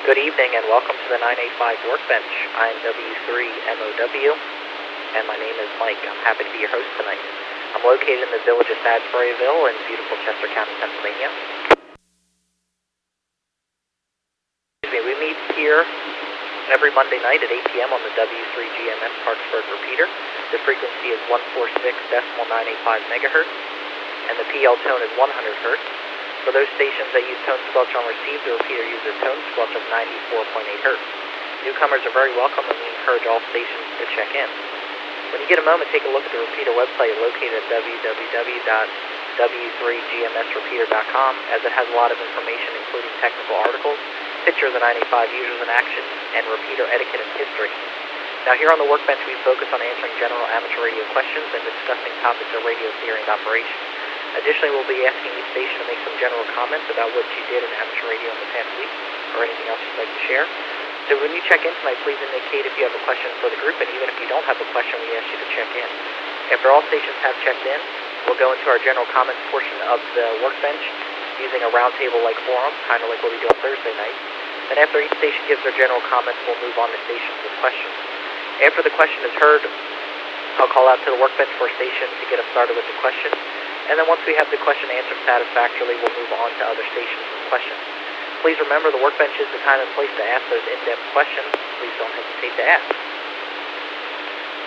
Good evening and welcome to the 985 Workbench. I'm W3MOW and my name is Mike. I'm happy to be your host tonight. I'm located in the village of Salisburyville in beautiful Chester County, Pennsylvania. We meet here every Monday night at 8 p.m. on the W3GMS Parksburg repeater. The frequency is 146.985 megahertz and the PL tone is 100 hertz. For those stations that use tone squelch on receive, the repeater uses tone squelch of 94.8 hertz. Newcomers are very welcome and we encourage all stations to check in. When you get a moment, take a look at the repeater website located at www.w3gmsrepeater.com as it has a lot of information including technical articles, pictures of 95 users in action, and repeater etiquette and history. Now here on the Workbench we focus on answering general amateur radio questions and discussing topics of radio theory and operation. Additionally, we'll be asking each station to make some general comments about what you did in amateur radio in the past week or anything else you'd like to share. So when you check in tonight, please indicate if you have a question for the group, and even if you don't have a question, we ask you to check in. After all stations have checked in, we'll go into our general comments portion of the Workbench using a roundtable-like forum, kind of like what we do on Thursday night. Then after each station gives their general comments, we'll move on to stations with questions. After the question is heard, I'll call out to the Workbench for a station to get us started with the question. And then once we have the question answered satisfactorily, we'll move on to other stations with questions. Please remember the Workbench is the time and place to ask those in-depth questions. Please don't hesitate to ask.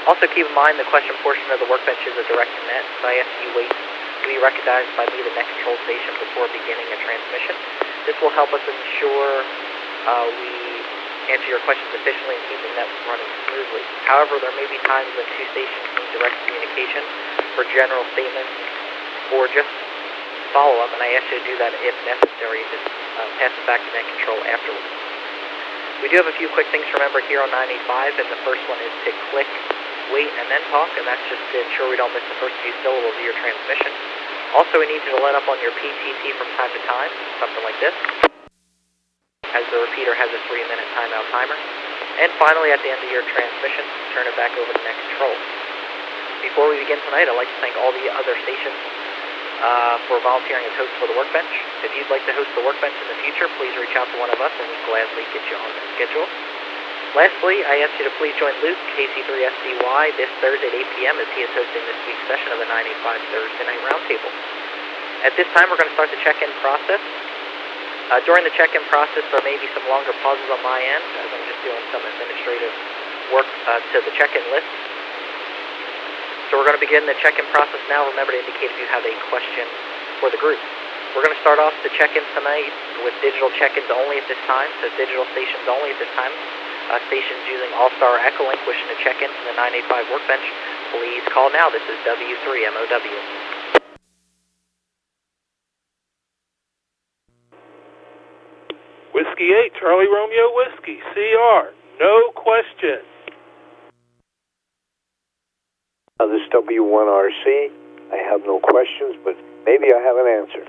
Also keep in mind the question portion of the Workbench is a direct net, so I ask you wait to be recognized by me, the next control station, before beginning a transmission. This will help us ensure we answer your questions efficiently and keep the net running smoothly. However, there may be times when two stations need direct communication for general statements or just follow-up, and I ask you to do that if necessary. Just pass it back to net control afterwards. We do have a few quick things to remember here on 985, and the first one is to click, wait, and then talk, and that's just to ensure we don't miss the first few syllables of your transmission. Also, we need you to let up on your PTT from time to time, something like this, as the repeater has a 3-minute timeout timer. And finally, at the end of your transmission, turn it back over to net control. Before we begin tonight, I'd like to thank all the other stations for volunteering as hosts for the Workbench. If you'd like to host the Workbench in the future, please reach out to one of us and we'll gladly get you on the schedule. Lastly, I ask you to please join Luke, KC3SCY, this Thursday at 8 p.m. as he is hosting this week's session of the 985 Thursday Night Roundtable. At this time, we're going to start the check-in process. During the check-in process, there may be some longer pauses on my end as I'm just doing some administrative work to the check-in list. So we're going to begin the check-in process now. Remember to indicate if you have a question for the group. We're going to start off the check-in tonight with digital check-ins only at this time, so digital stations only at this time. Stations using All-Star Echo Link wishing to check in from the 985 Workbench, please call now. This is W3MOW. Whiskey 8, Charlie Romeo Whiskey, CR, no question. This is W1RC. I have no questions, but maybe I have an answer.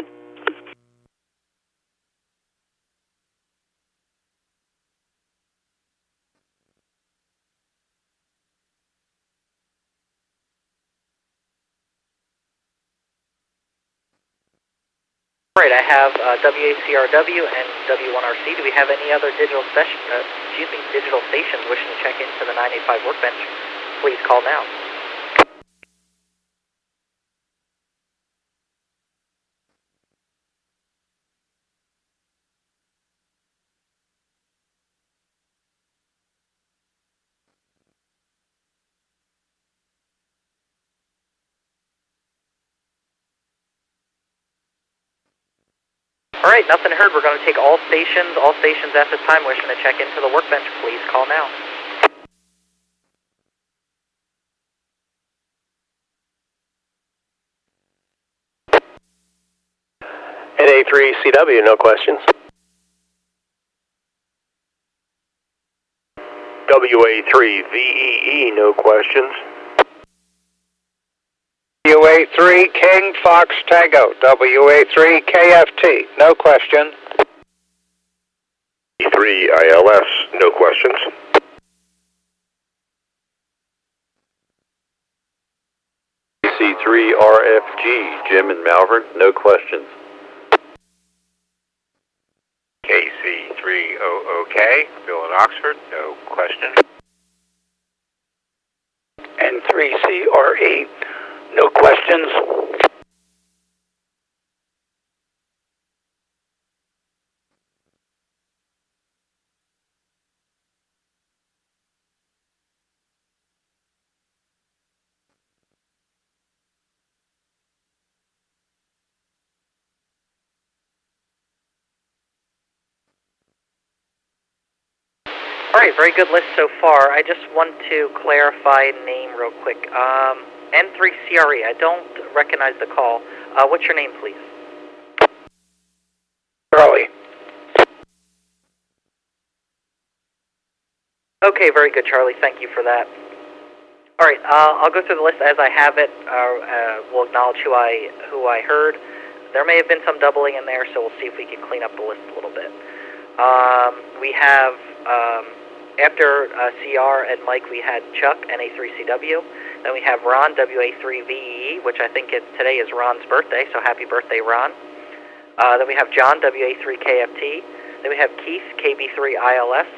All right, I have WACRW and W1RC. Do we have any other digital digital stations wishing to check into the 985 Workbench? Please call now. All right, nothing heard. We're going to take all stations at this time wishing to check into the Workbench. Please call now. NA3CW, no questions. WA3VEE, no questions. WA3 King Fox Tango, WA3 KFT, no question. E3 ILS, no questions. C3 RFG, Jim and Malvern, no questions. KC W3OOK, Bill in Oxford, no question. N3CRE, no questions. Alright, very good list so far. I just want to clarify name real quick. N3CRE, I don't recognize the call. What's your name, please? Charlie. Okay, very good, Charlie. Thank you for that. Alright, I'll go through the list as I have it. We'll acknowledge who I heard. There may have been some doubling in there, so we'll see if we can clean up the list a little bit. We have, after CR and Mike, we had Chuck, NA3CW. Then we have Ron, WA3VEE, which I think today is Ron's birthday, so happy birthday, Ron. Then we have John, WA3KFT. Then we have Keith, KB3ILS.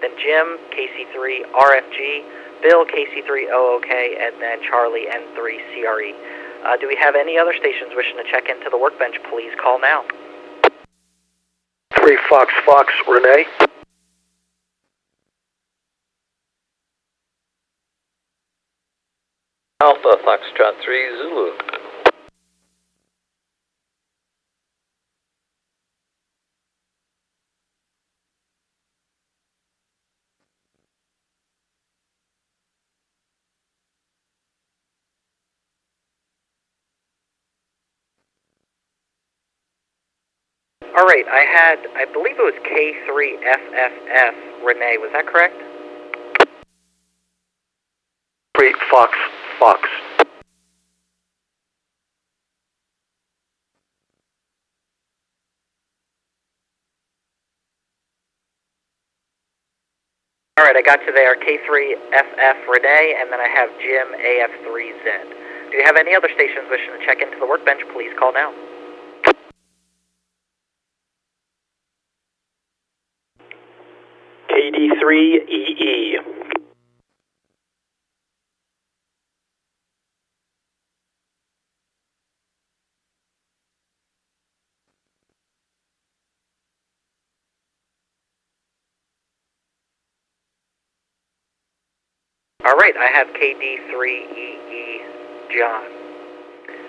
Then Jim, KC3RFG. Bill, KC3OOK, and then Charlie, N3CRE. Do we have any other stations wishing to check into the workbench? Please call now. 3 Fox Fox, Renee. Alpha Foxtrot 3 Zulu. Alright, I believe it was K3FFF, Renee, was that correct? 3 Fox Fox. Alright, I got you there, K3FF, Renee, and then I have Jim, AF3Z. Do you have any other stations wishing to check into the workbench? Please call now. KD3EE. Alright, I have KD3EE, John.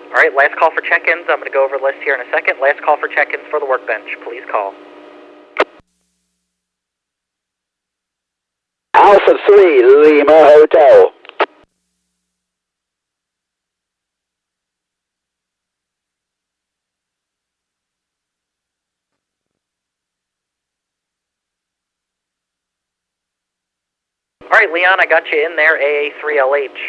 Alright, last call for check-ins. I'm going to go over the list here in a second. Last call for check-ins for the workbench. Please call. Alpha 3 Lima Hotel. Alright, Leon, I got you in there, AA3LH.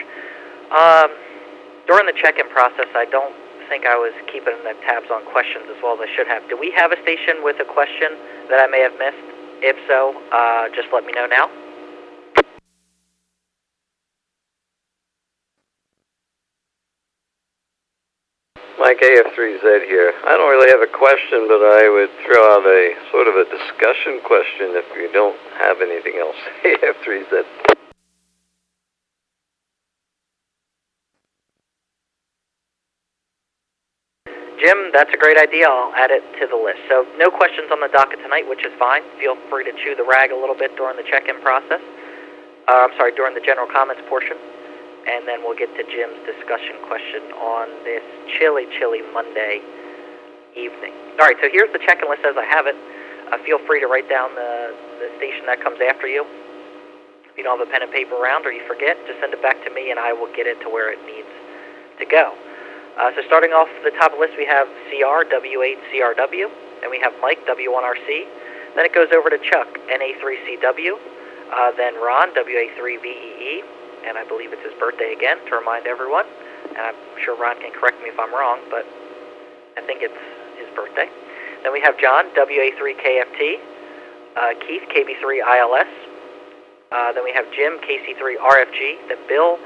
During the check-in process, I don't think I was keeping the tabs on questions as well as I should have. Do we have a station with a question that I may have missed? If so, just let me know now. Mike AF3Z here. I don't really have a question, but I would throw out a sort of a discussion question if you don't have anything else. AF3Z. Jim, that's a great idea. I'll add it to the list. So no questions on the docket tonight, which is fine. Feel free to chew the rag a little bit during the check-in process. During the general comments portion. And then we'll get to Jim's discussion question on this chilly, chilly Monday evening. All right, so here's the check-in list as I have it. Feel free to write down the station that comes after you. If you don't have a pen and paper around or you forget, just send it back to me and I will get it to where it needs to go. So starting off the top of the list, we have CR, W8CRW. Then we have Mike, W1RC. Then it goes over to Chuck, NA3CW. Then Ron, WA3VEE. And I believe it's his birthday again, to remind everyone. And I'm sure Ron can correct me if I'm wrong, but I think it's his birthday. Then we have John, WA3KFT, Keith, KB3ILS. Then we have Jim, KC3RFG. Then Bill,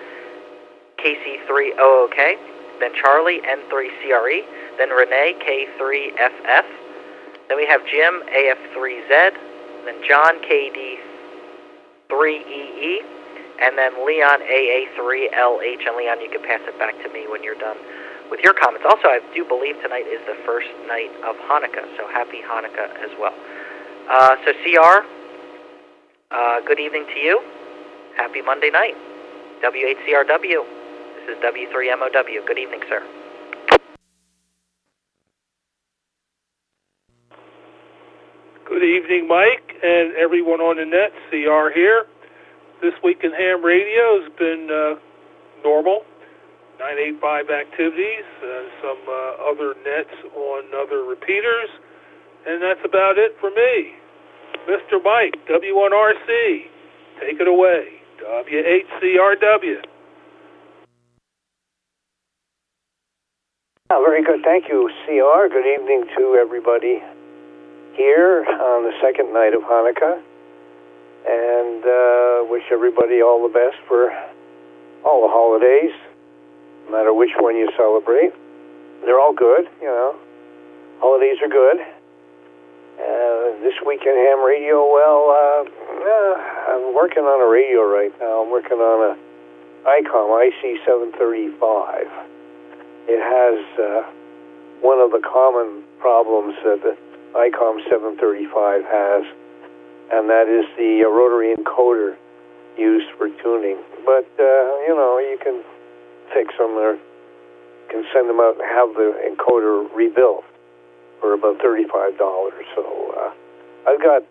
KC3OOK. Then Charlie, N3CRE. Then Renee, K3FF. Then we have Jim, AF3Z. then John KD3EE, and then Leon AA3LH. And Leon, you can pass it back to me when you're done with your comments. Also, I do believe tonight is the first night of Hanukkah, so happy Hanukkah as well. So CR, good evening to you. Happy Monday night. W8CRW, this is W3MOW. Good evening, sir. Good evening, Mike, and everyone on the net. CR here. This week in ham radio has been normal. 985 activities, some other nets on other repeaters, and that's about it for me. Mr. Mike, W1RC, take it away. W8CRW. Very good. Thank you, CR. Good evening to everybody here on the second night of Hanukkah, and wish everybody all the best for all the holidays, no matter which one you celebrate. They're all good, you know. Holidays are good. This week in ham radio, well, I'm working on a radio right now. I'm working on a ICOM IC735. It has one of the common problems that the ICOM 735 has, and that is the rotary encoder used for tuning. But, you know, you can fix them or can send them out and have the encoder rebuilt for about $35. So I've got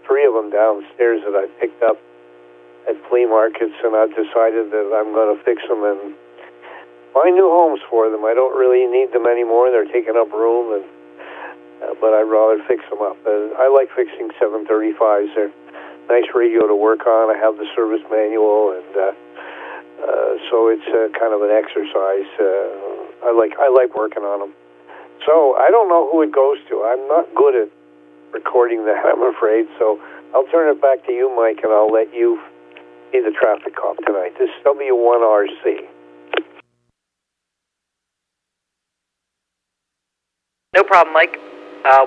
3 of them downstairs that I picked up at flea markets, and I've decided that I'm going to fix them and find new homes for them. I don't really need them anymore. They're taking up room, and but I'd rather fix them up. I like fixing 735s. They're nice radio to work on. I have the service manual, and so it's kind of an exercise. I like working on them. So I don't know who it goes to. I'm not good at recording that, I'm afraid. So I'll turn it back to you, Mike, and I'll let you be the traffic cop tonight. This is W1RC. No problem, Mike.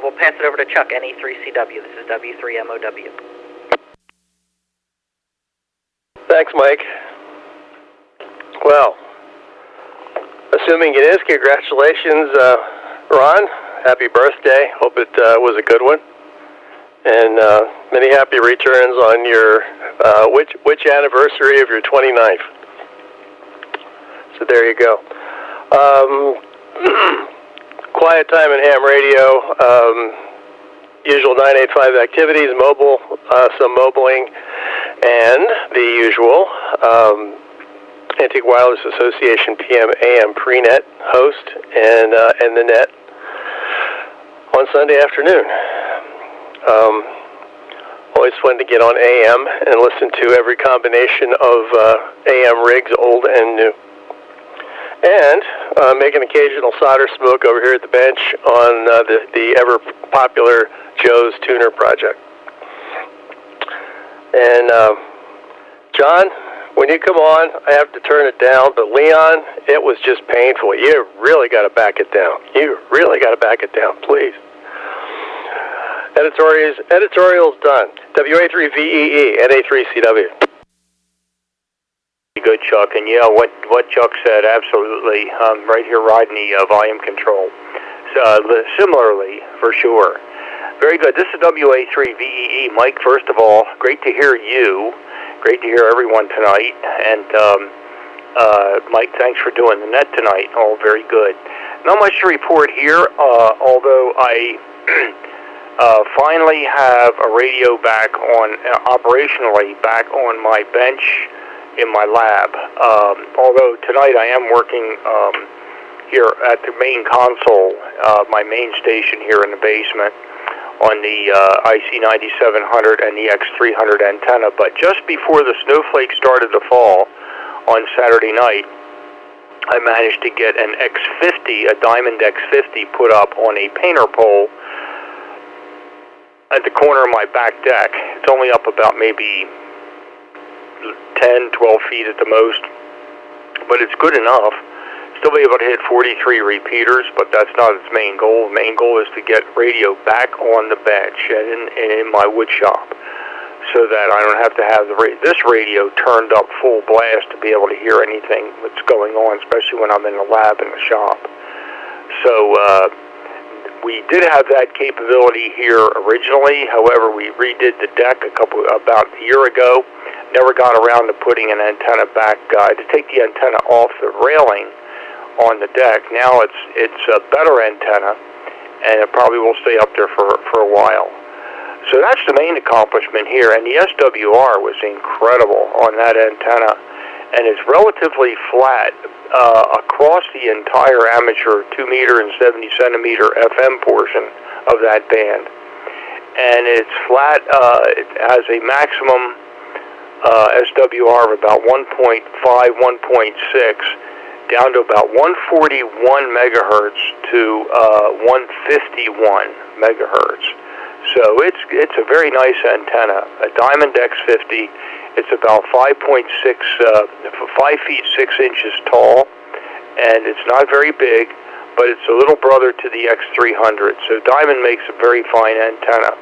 We'll pass it over to Chuck, NE3CW. This is W3MOW. Thanks, Mike. Well, assuming it is, congratulations, Ron. Happy birthday. Hope it was a good one. And many happy returns on your, which anniversary of your 29th? So there you go. Quiet time in ham radio, usual 985 activities, mobile, some mobiling, and the usual Antique Wireless Association PM AM pre-net host and the net on Sunday afternoon. Always fun to get on AM and listen to every combination of AM rigs, old and new. And make an occasional solder smoke over here at the bench on the ever-popular Joe's Tuner project. And John, when you come on, I have to turn it down, but Leon, it was just painful. You really got to back it down. You really got to back it down, please. Editorial's done. WA3VEE, NA3CW. Good, Chuck, and yeah, what Chuck said, absolutely. Right here riding the volume control. Similarly, for sure. Very good. This is WA3VEE. Mike, first of all, great to hear you. Great to hear everyone tonight. And Mike, thanks for doing the net tonight. All very good. Not much to report here, although I finally have a radio back on, operationally back on my bench in my lab. Although tonight I am working here at the main console, my main station here in the basement on the IC9700 and the X300 antenna. But just before the snowflakes started to fall on Saturday night, I managed to get an X50, a Diamond X50, put up on a painter pole at the corner of my back deck. It's only up about maybe 10, 12 feet at the most, but it's good enough. still be able to hit 43 repeaters, but that's not its main goal. The main goal is to get radio back on the bench and in my wood shop, so that I don't have to have this radio turned up full blast to be able to hear anything that's going on, especially when I'm in the lab in the shop. So we did have that capability here originally. However, we redid the deck about a year ago. Never got around to putting an antenna back to take the antenna off the railing on the deck. Now it's a better antenna, and it probably will stay up there for a while. So that's the main accomplishment here, and the SWR was incredible on that antenna, and it's relatively flat across the entire amateur 2 meter and 70 centimeter FM portion of that band, and it's flat. It has a maximum SWR of about 1.5, 1.6, down to about 141 megahertz to 151 megahertz. So it's a very nice antenna, a Diamond X50. It's about 5 feet 6 inches tall, and it's not very big, but it's a little brother to the X300. So Diamond makes a very fine antenna,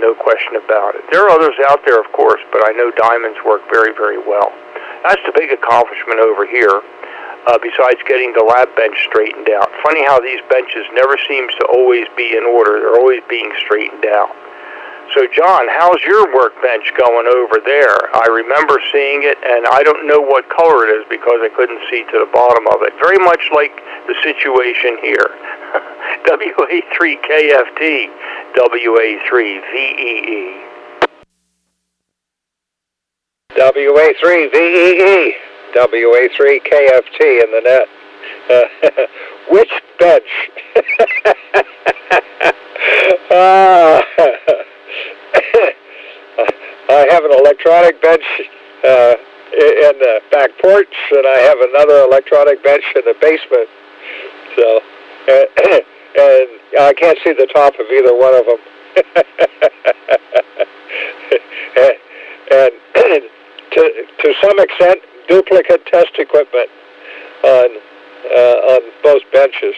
no question about it. There are others out there, of course, but I know Diamonds work very, very well. That's the big accomplishment over here, besides getting the lab bench straightened out. Funny how these benches never seems to always be in order. They're always being straightened out. So, John, how's your workbench going over there? I remember seeing it, and I don't know what color it is because I couldn't see to the bottom of it. Very much like the situation here. WA3KFT, WA3VEE. WA3VEE, WA3KFT in the net. Which bench? I have an electronic bench in the back porch, and I have another electronic bench in the basement. So, and I can't see the top of either one of them. and to some extent, duplicate test equipment on both benches.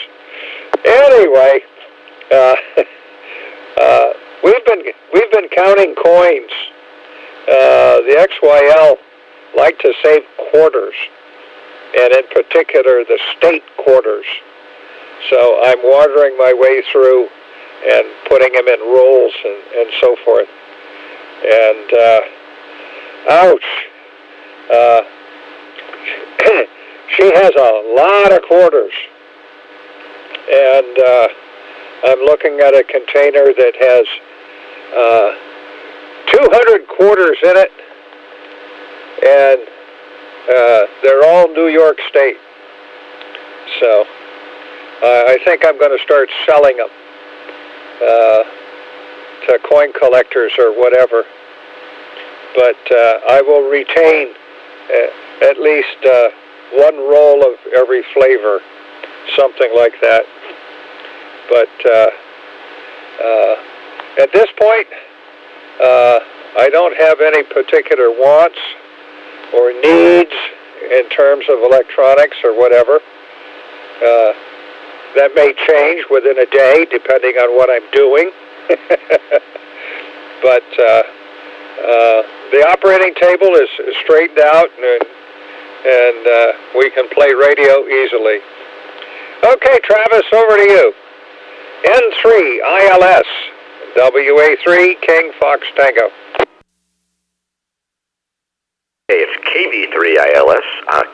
Anyway, we've been counting coins. The XYL like to save quarters, and in particular the state quarters. So I'm watering my way through and putting them in rolls and so forth. And ouch. She has a lot of quarters. And I'm looking at a container that has 200 quarters in it, and they're all New York State. So I think I'm going to start selling them to coin collectors or whatever. But I will retain at least one roll of every flavor, something like that. But at this point, I don't have any particular wants or needs in terms of electronics or whatever. That may change within a day, depending on what I'm doing. But the operating table is straightened out, and we can play radio easily. Okay, Travis, over to you. N3 ILS, WA3 King Fox Tango. Hey, it's KB3ILS,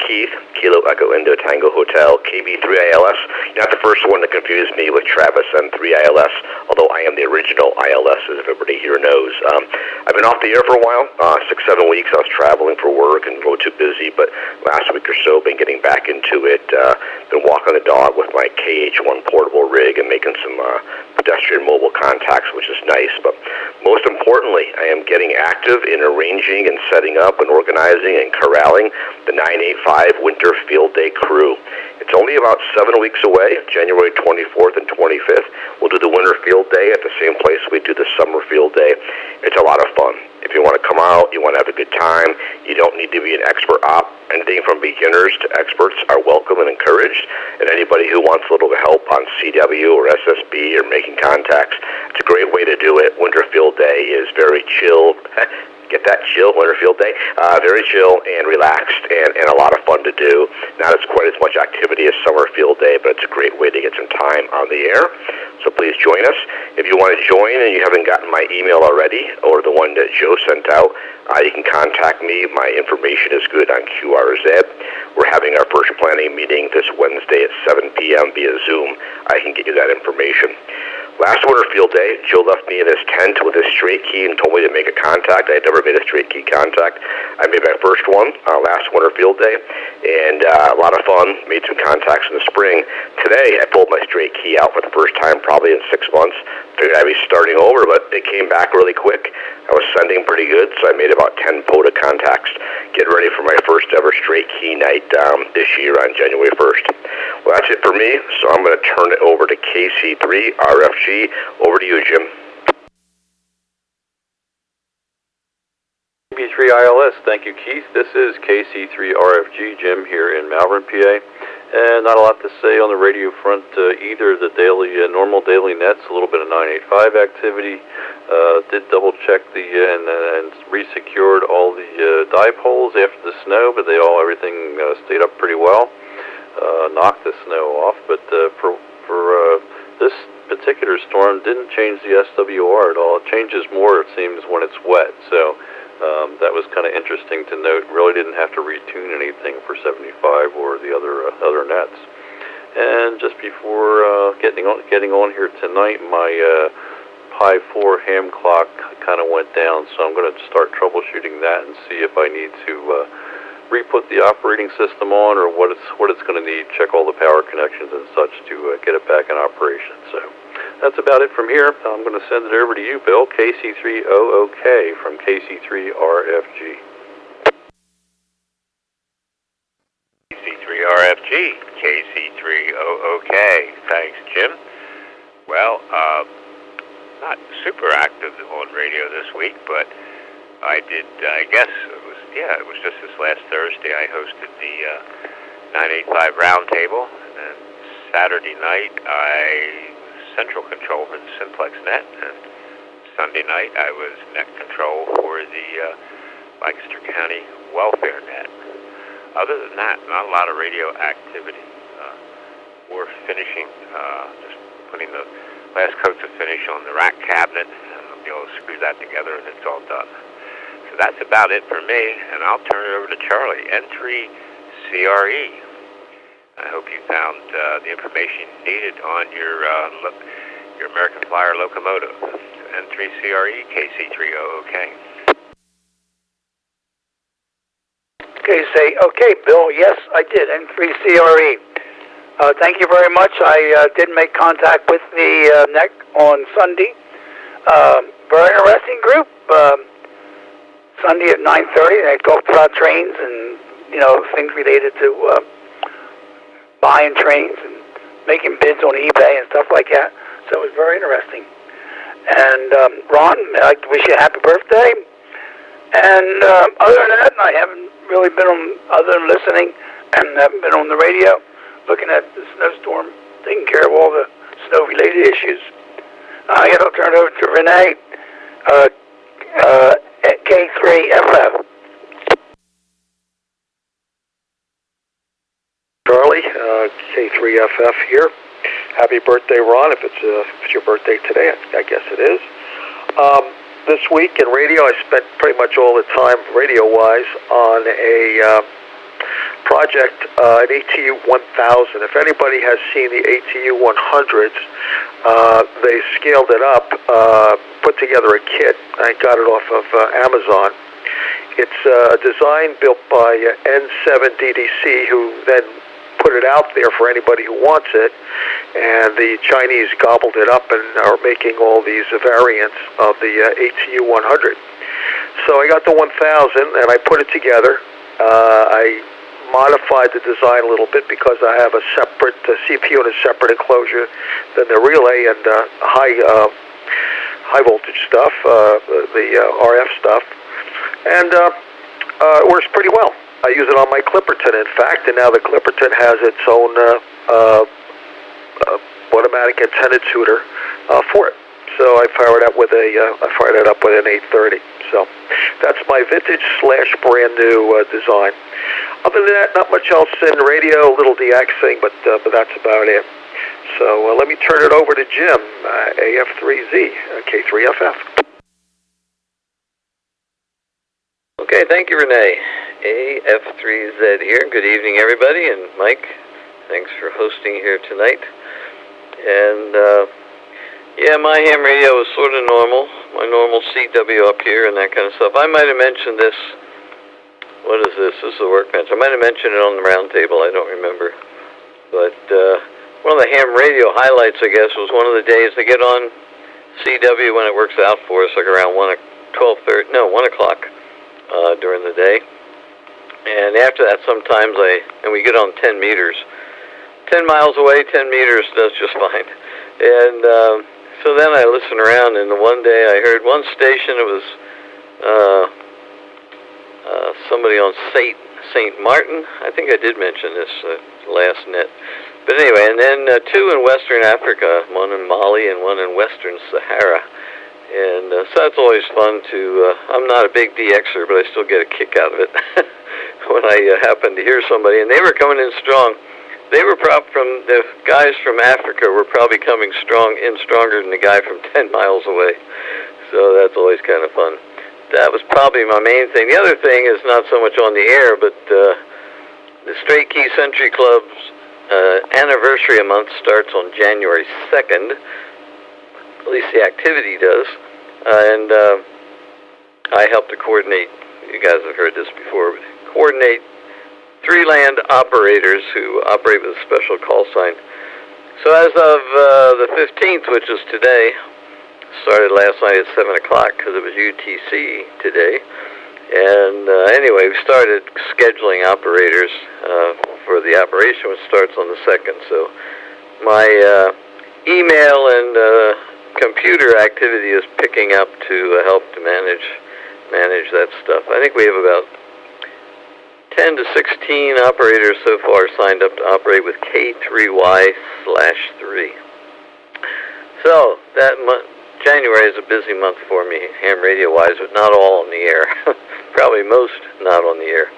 Keith, Kilo Echo Indo Tango Hotel, KB3ILS. You're not the first one to confuse me with Travis N3ILS, although I am the original ILS, as everybody here knows. I've been off the air for a while, 6-7 weeks. I was traveling for work and a little too busy, but last week or so, been getting back into it. Been walking the dog with my KH-1 portable rig and making some pedestrian mobile contacts, which is nice. But most importantly, I am getting active in arranging and setting up and organizing and corralling the 985 Winter Field Day crew. It's only about 7 weeks away, January 24th and 25th. We'll do the Winter Field Day at the same place we do the Summer Field Day. It's a lot of fun. If you want to come out, you want to have a good time, you don't need to be an expert op. Anything from beginners to experts are welcome and encouraged. message. And anybody who wants a little help on CW or SSB or making contacts, it's a great way to do it. Winterfield Day is very chill. Get that chill, Winterfield Day. Very chill and relaxed and a lot of fun to do. Not as quite as much activity as Summerfield Day, but it's a great way to get some time on the air. So please join us. If you want to join and you haven't gotten my email already, or the one that Joe sent out, you can contact me. My information is good on QRZ. We're having our first planning meeting this Wednesday at 7 p.m. via Zoom. I can get you that information. Last Winterfield Day, Joe left me in his tent with his straight key and told me to make a contact. I had never made a straight key contact. I made my first one last Winterfield Day, and a lot of fun. Made some contacts in the spring. Today, I pulled my straight key out for the first time probably in 6 months. Figured I'd be starting over, but it came back really quick. I was sending pretty good, so I made about 10 POTA contacts. Getting ready for my first ever straight key night this year on January 1st. Well, that's it for me, so I'm going to turn it over to KC3RFG. Over to you, Jim. W3ILS, thank you, Keith. This is KC3RFG, Jim here in Malvern, PA. And not a lot to say on the radio front either. The daily, normal daily nets, a little bit of 985 activity. Did double check and resecured all the dipoles after the snow, but everything stayed up pretty well. Knocked the snow off, but for this particular storm didn't change the SWR at all. It changes more, it seems, when it's wet. So that was kind of interesting to note. Really didn't have to retune anything for 75 or the other nets. And just before getting on here tonight, my Pi 4 ham clock kind of went down, so I'm going to start troubleshooting that and see if I need to re-put the operating system on or what it's going to need. Check all the power connections and such to get it back in operation. So that's about it from here. I'm going to send it over to you, Bill, KC3OOK from KC3RFG. KC3RFG, KC3OOK. Thanks, Jim. Well, not super active on radio this week, but I guess it was just this last Thursday I hosted the 985 Roundtable, and then Saturday night I was central control for the Simplex Net, and Sunday night I was net control for the Lancaster County Welfare Net. Other than that, not a lot of radio activity. We're finishing, just putting the last coats of finish on the rack cabinet, and I'll be able to screw that together and it's all done. So that's about it for me, and I'll turn it over to Charlie, N3CRE. I hope you found the information needed on your American Flyer locomotive. N3CRE, KC3OOK. Okay, Bill, yes, I did, N3CRE. Thank you very much. I did make contact with the NEC on Sunday. Very interesting group. Sunday at 9:30, they talked about trains and, things related to buying trains and making bids on eBay and stuff like that. So it was very interesting. And Ron, I'd like to wish you a happy birthday. And other than that, I haven't really been on, other than listening, and haven't been on the radio, looking at the snowstorm, taking care of all the snow-related issues. I guess I'll turn it over to Renee at K3FF. Charlie, K3FF here. Happy birthday, Ron, if it's your birthday today. I guess it is. This week in radio, I spent pretty much all the time, radio-wise, on a project, an ATU 1000. If anybody has seen the ATU 100s, they scaled it up, put together a kit. I got it off of Amazon. It's a design built by N7DDC, who then put it out there for anybody who wants it, and the Chinese gobbled it up and are making all these variants of the ATU 100. So I got the 1000 and I put it together. I modified the design a little bit because I have a separate CPU and a separate enclosure than the relay and high voltage stuff, the RF stuff, and it works pretty well. I use it on my Clipperton, in fact, and now the Clipperton has its own automatic antenna tuner for it. So I fired it up with an 830. So that's my vintage / brand new design. Other than that, not much else in radio, a little de-axing, but that's about it. So let me turn it over to Jim, AF3Z, K3FF. Okay, thank you, Renee. AF3Z here. Good evening, everybody, and Mike, thanks for hosting here tonight. And yeah, my ham radio is sort of normal, my normal CW up here and that kind of stuff. I might have mentioned this. What is this? This is a Workbench. I might have mentioned it on the round table. I don't remember. But one of the ham radio highlights, I guess, was one of the days they get on CW when it works out for us, like around 1 o'clock during the day. And after that, sometimes we get on 10 meters. 10 miles away, 10 meters does just fine. And so then I listened around, and one day I heard one station. It was somebody on St. Martin. I think I did mention this last net. But anyway, and then two in Western Africa, one in Mali and one in Western Sahara. And so that's always fun to, I'm not a big DXer, but I still get a kick out of it when I happen to hear somebody. And they were coming in strong. They were the guys from Africa were probably coming stronger than the guy from 10 miles away. So that's always kind of fun. That was probably my main thing. The other thing is not so much on the air, but the Straight Key Century Club's anniversary a month starts on January 2nd. At least the activity does. And I help to coordinate, you guys have heard this before, coordinate 3 land operators who operate with a special call sign. So as of the 15th, which is today, started last night at 7 o'clock because it was UTC today. And anyway, we started scheduling operators for the operation, which starts on the 2nd. So my email and computer activity is picking up to help to manage that stuff. I think we have about 10 to 16 operators so far signed up to operate with K3Y/3. So that January is a busy month for me, ham radio-wise, but not all on the air. Probably most not on the air.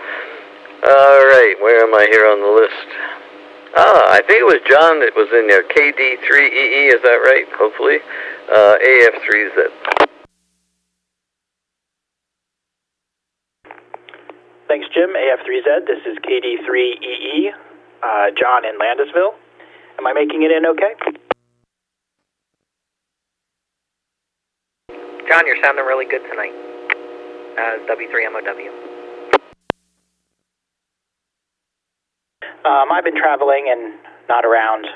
All right, where am I here on the list? I think it was John that was in there. KD3EE, is that right? Hopefully. AF3Z. Thanks, Jim. AF3Z, this is KD3EE, John in Landisville. Am I making it in okay? John, you're sounding really good tonight. W3MOW. I've been traveling and not around,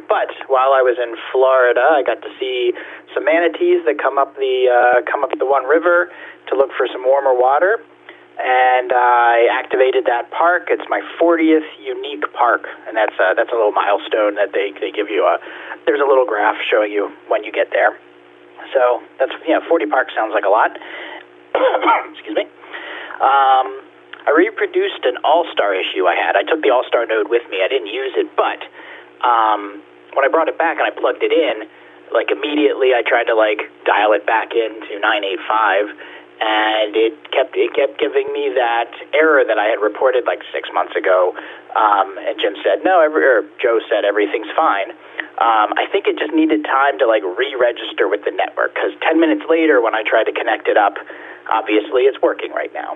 but while I was in Florida, I got to see some manatees that come up the One River to look for some warmer water. And I activated that park. It's my 40th unique park, and that's a little milestone that they give you. There's a little graph showing you when you get there. So that's 40 parks sounds like a lot. Excuse me. I reproduced an All-Star issue I had. I took the All-Star node with me. I didn't use it, but when I brought it back and I plugged it in, like immediately I tried to dial it back into 985. And it kept giving me that error that I had reported 6 months ago. And Jim said, Joe said everything's fine. I think it just needed time to re-register with the network, because 10 minutes later when I tried to connect it up, obviously it's working right now.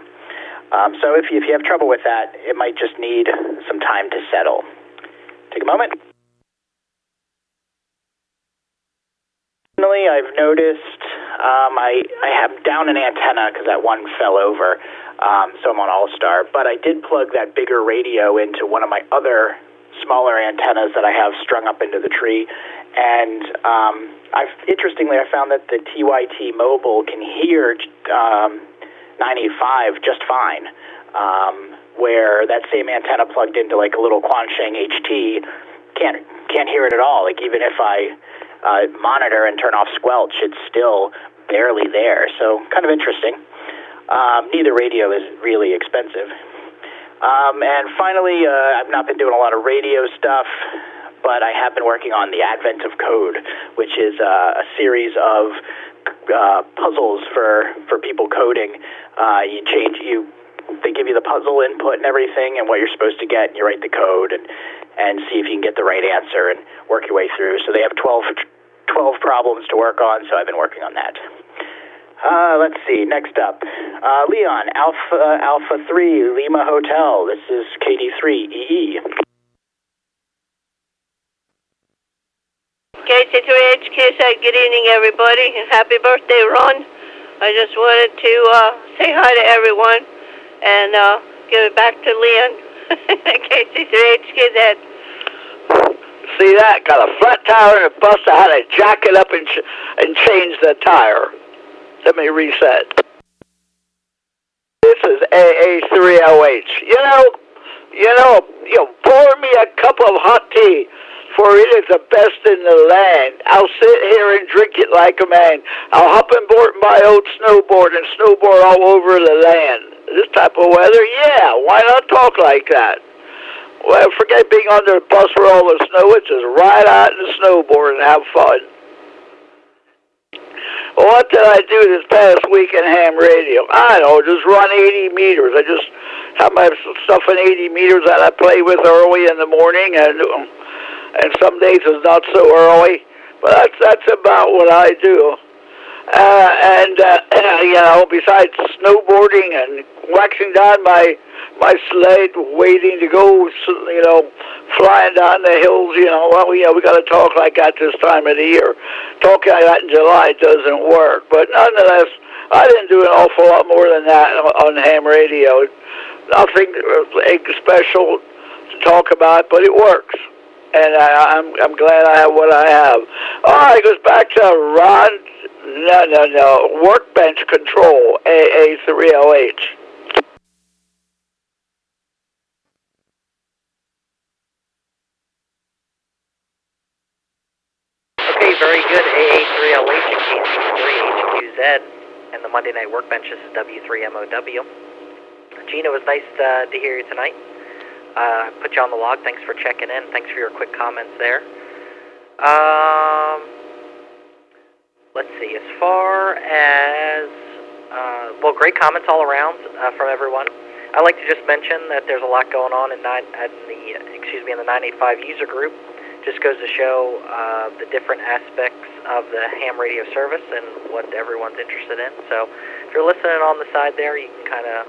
So if you have trouble with that, it might just need some time to settle. Take a moment. Finally, I've noticed I have down an antenna because that one fell over, so I'm on All-Star. But I did plug that bigger radio into one of my other smaller antennas that I have strung up into the tree. And interestingly, I found that the TYT Mobile can hear 985 just fine, where that same antenna plugged into a little Quansheng HT can't hear it at all. Even if I monitor and turn off squelch, it's still barely there. So kind of interesting. Neither radio is really expensive. And finally, I've not been doing a lot of radio stuff, but I have been working on the Advent of Code, which is a series of puzzles for people coding. They give you the puzzle input and everything and what you're supposed to get, and you write the code and see if you can get the right answer and work your way through. So they have 12 problems to work on, so I've been working on that. Let's see, next up. Leon, Alpha 3, Lima Hotel. This is KD3EE. KC3HQ said, good evening, everybody, and happy birthday, Ron. I just wanted to say hi to everyone and give it back to Leon. KC3HQ said. See that? Got a flat tire and a bus. I had to jack it up and change the tire. Let me reset. This is AA3LH. Pour me a cup of hot tea, for it is the best in the land. I'll sit here and drink it like a man. I'll hop on board my old snowboard and snowboard all over the land. This type of weather, yeah, why not talk like that? Well, forget being under the bus for all the snow. It's just ride out in the snowboard and have fun. What did I do this past week in ham radio? I don't know, just run 80 meters. I just have my stuff in 80 meters that I play with early in the morning, and some days it's not so early. But that's about what I do. Besides snowboarding and waxing down my sled, waiting to go, flying down the hills, we got to talk like that this time of the year. Talking like that in July doesn't work. But nonetheless, I didn't do an awful lot more than that on ham radio. Nothing special to talk about, but it works. And I'm glad I have what I have. All right, it goes back to Ron. No. Workbench control, AA3LH. Okay, very good. AA3LH and KC3HQZ, and the Monday Night Workbench. This is W3MOW. Gina, it was nice to hear you tonight. Put you on the log. Thanks for checking in. Thanks for your quick comments there. Let's see. As far as great comments all around from everyone. I'd like to just mention that there's a lot going on in the 985 user group. Just goes to show the different aspects of the ham radio service and what everyone's interested in. So if you're listening on the side there, you can kind of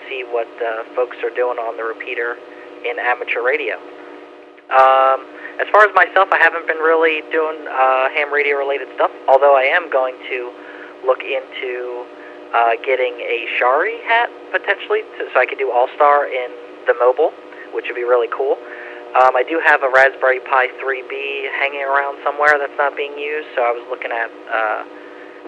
see what folks are doing on the repeater in amateur radio. As far as myself, I haven't been really doing ham radio related stuff, although I am going to look into getting a Shari hat potentially, so I could do All-Star in the mobile, which would be really cool. I do have a Raspberry Pi 3B hanging around somewhere that's not being used, so I was looking at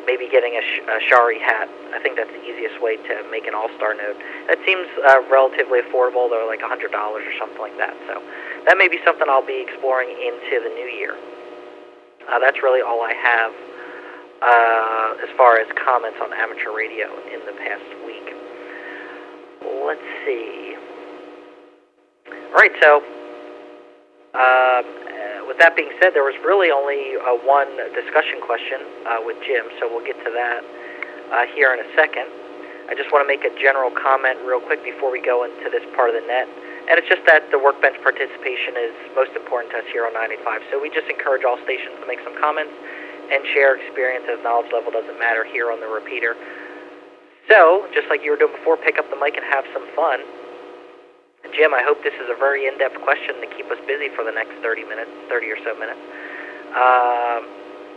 maybe getting a Shari hat. I think that's the easiest way to make an All-Star node. It seems relatively affordable. They're like $100 or something like that. So that may be something I'll be exploring into the new year. That's really all I have as far as comments on amateur radio in the past week. Let's see. All right, so with that being said, there was really only one discussion question with Jim, so we'll get to that here in a second. I just want to make a general comment real quick before we go into this part of the net, and it's just that the Workbench participation is most important to us here on 95, so we just encourage all stations to make some comments and share experience, as knowledge level doesn't matter here on the repeater. So, just like you were doing before, pick up the mic and have some fun. Jim, I hope this is a very in-depth question to keep us busy for the next 30 or so minutes.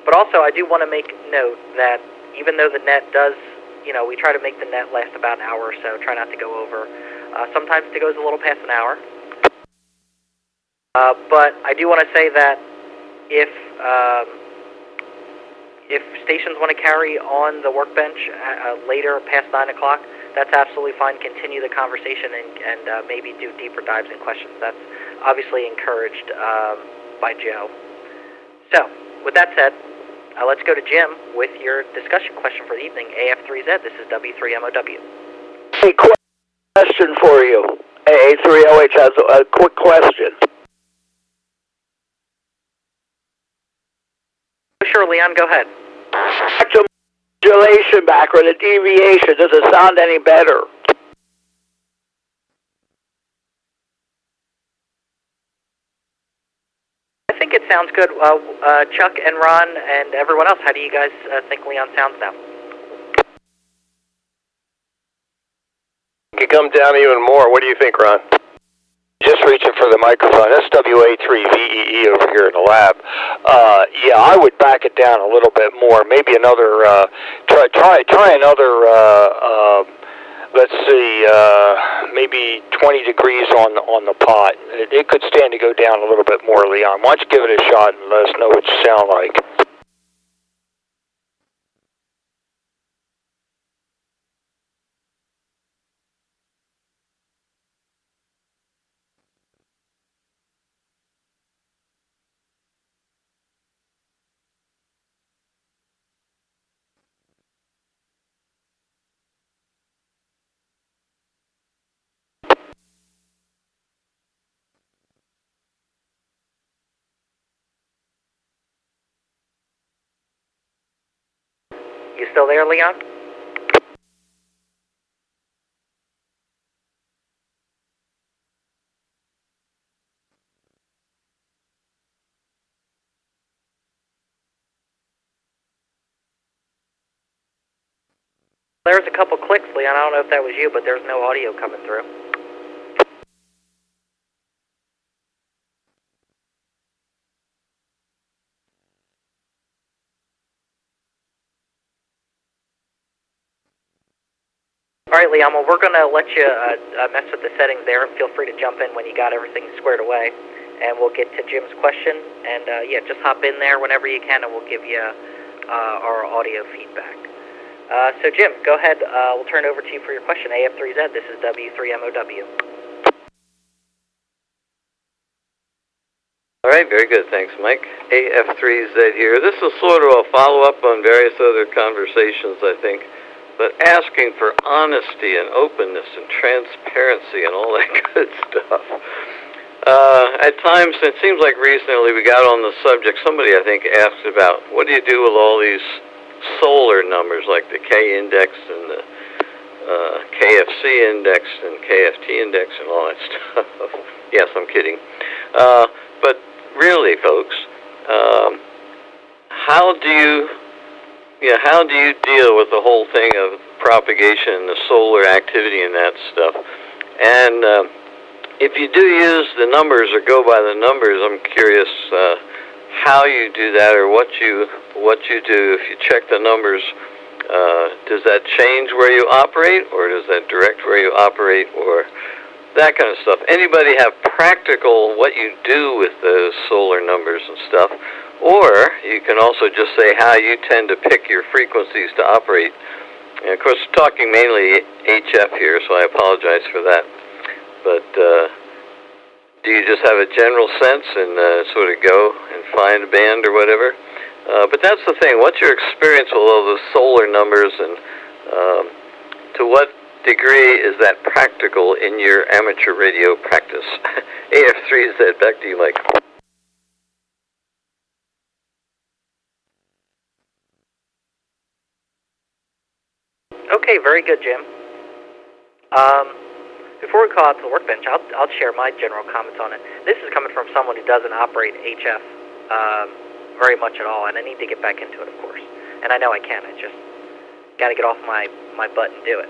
But also, I do want to make note that even though the net does, we try to make the net last about an hour or so, try not to go over. Sometimes it goes a little past an hour. But I do want to say that if stations want to carry on the Workbench later, past 9 o'clock, that's absolutely fine. Continue the conversation and maybe do deeper dives and questions. That's obviously encouraged by Joe. So, with that said, let's go to Jim with your discussion question for the evening. AF3Z, this is W3MOW. Hey, question for you. A3OH has a quick question. Sure, Leon, go ahead. The modulation back or the deviation, does it sound any better? I think it sounds good. Chuck and Ron and everyone else, how do you guys think Leon sounds now? It could come down even more. What do you think, Ron? Just reaching for the microphone. That's W3GMS over here in the lab. Yeah, I would back it down a little bit more. Maybe another, try another, let's see, maybe 20 degrees on the pot. It could stand to go down a little bit more, Leon. Why don't you give it a shot and let us know what you sound like. You still there, Leon? There's a couple clicks, Leon. I don't know if that was you, but there's no audio coming through. All right, Leon, well, we're going to let you mess with the settings there. Feel free to jump in when you got everything squared away, and we'll get to Jim's question. And, yeah, just hop in there whenever you can, and we'll give you our audio feedback. So, Jim, go ahead. We'll turn it over to you for your question. AF3Z, this is W3MOW. All right, very good. Thanks, Mike. AF3Z here. This is sort of a follow-up on various other conversations, I think, but asking for honesty and openness and transparency and all that good stuff. At times, it seems like recently we got on the subject, somebody I think asked about, what do you do with all these solar numbers like the K index and the KFC index and KFT index and all that stuff? Yes, I'm kidding. But really, folks, how do you deal with the whole thing of propagation and the solar activity and that stuff? And if you do use the numbers or go by the numbers, I'm curious how you do that or what you do. If you check the numbers, does that change where you operate, or does that direct where you operate, or that kind of stuff? Anybody have practical what you do with those solar numbers and stuff? Or you can also just say how you tend to pick your frequencies to operate. And of course, talking mainly HF here, so I apologize for that. But do you just have a general sense and sort of go and find a band or whatever? But that's the thing. What's your experience with all those solar numbers, and to what degree is that practical in your amateur radio practice? AF3Z, back to you, Mike. Okay, very good, Jim. Before we call out to the Workbench, I'll share my general comments on it. This is coming from someone who doesn't operate HF very much at all, and I need to get back into it, of course. And I know I can. I just got to get off my butt and do it.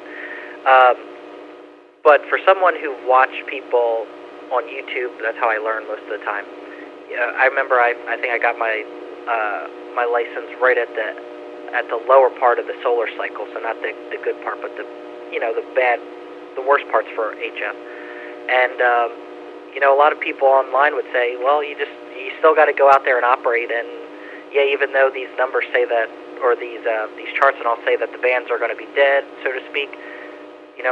But for someone who watched people on YouTube, that's how I learn most of the time. I remember I think I got my my license right at the lower part of the solar cycle, so not the good part, but the worst parts for HF. And a lot of people online would say, well, you still got to go out there and operate. And yeah, even though these numbers say that, or these charts and all say that the bands are going to be dead, so to speak,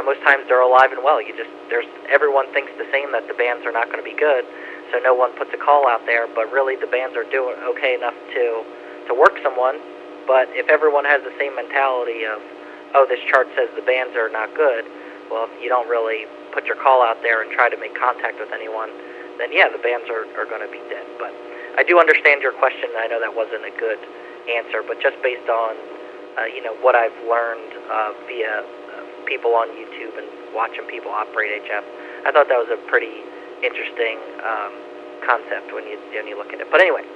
most times they're alive and well. Everyone thinks the same, that the bands are not going to be good, so no one puts a call out there. But really, the bands are doing okay enough to work someone. But if everyone has the same mentality of, oh, this chart says the bands are not good, well, you don't really put put your call out there and try to make contact with anyone, then yeah, the bands are going to be dead. But I do understand your question, and I know that wasn't a good answer, but just based on what I've learned via people on YouTube and watching people operate HF, I thought that was a pretty interesting concept when you look at it. But anyway,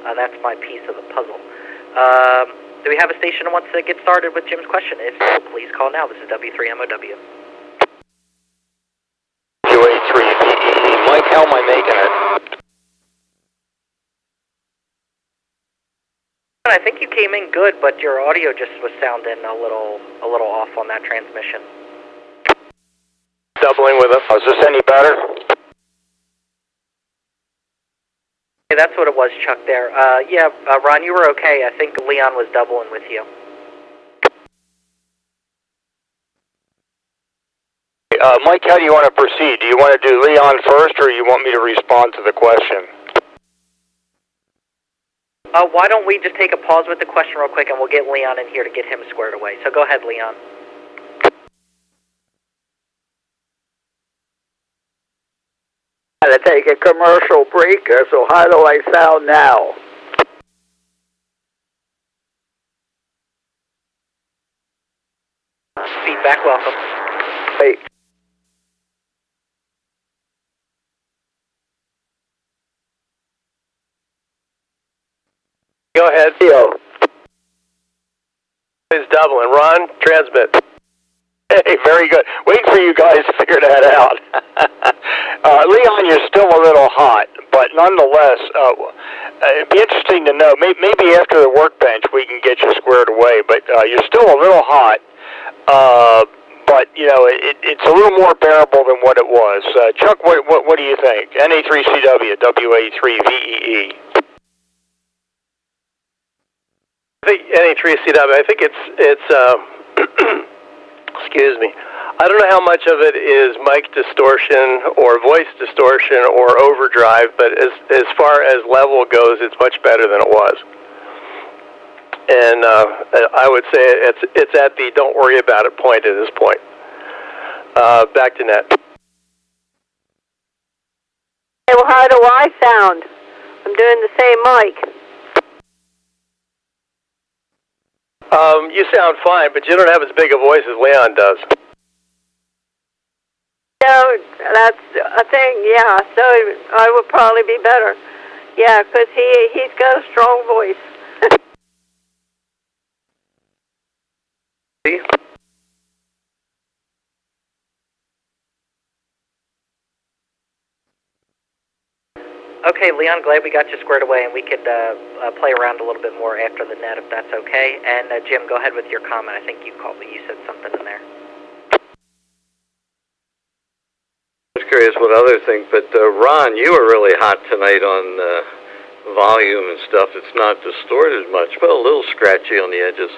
that's my piece of the puzzle. Do we have a station that wants to get started with Jim's question? If so, please call now. This is W3MOW. W3GMS. Mike, how am I making it? I think you came in good, but your audio just was sounding a little off on that transmission. Doubling with us. Is this any better? Okay, that's what it was, Chuck, there. Ron, you were okay. I think Leon was doubling with you. Mike, how do you want to proceed? Do you want to do Leon first, or you want me to respond to the question? Why don't we just take a pause with the question real quick, and we'll get Leon in here to get him squared away. So go ahead, Leon. To take a commercial break, so how do I sound now? Feedback, welcome. Wait. Go ahead. Theo. It's doubling. Ron, transmit. Hey, very good. Waiting for you guys to figure that out. Leon, you're still a little hot, but nonetheless, it'd be interesting to know. Maybe after the workbench we can get you squared away, but you're still a little hot. But it's a little more bearable than what it was. Chuck, what do you think? NA3CW, WA3VEE. I think NA3CW. I think it's excuse me. I don't know how much of it is mic distortion or voice distortion or overdrive, but as far as level goes, it's much better than it was. And I would say it's at the don't worry about it point at this point. Back to net. Hey, well, how do I sound? I'm doing the same mic. You sound fine, but you don't have as big a voice as Leon does. So that's a thing, yeah. So I would probably be better. Yeah, because he's got a strong voice. Okay, Leon, glad we got you squared away, and we could play around a little bit more after the net, if that's okay. And Jim, go ahead with your comment. I think you called me. You said something in there. I was curious what others think, but Ron, you were really hot tonight on volume and stuff. It's not distorted much, but a little scratchy on the edges.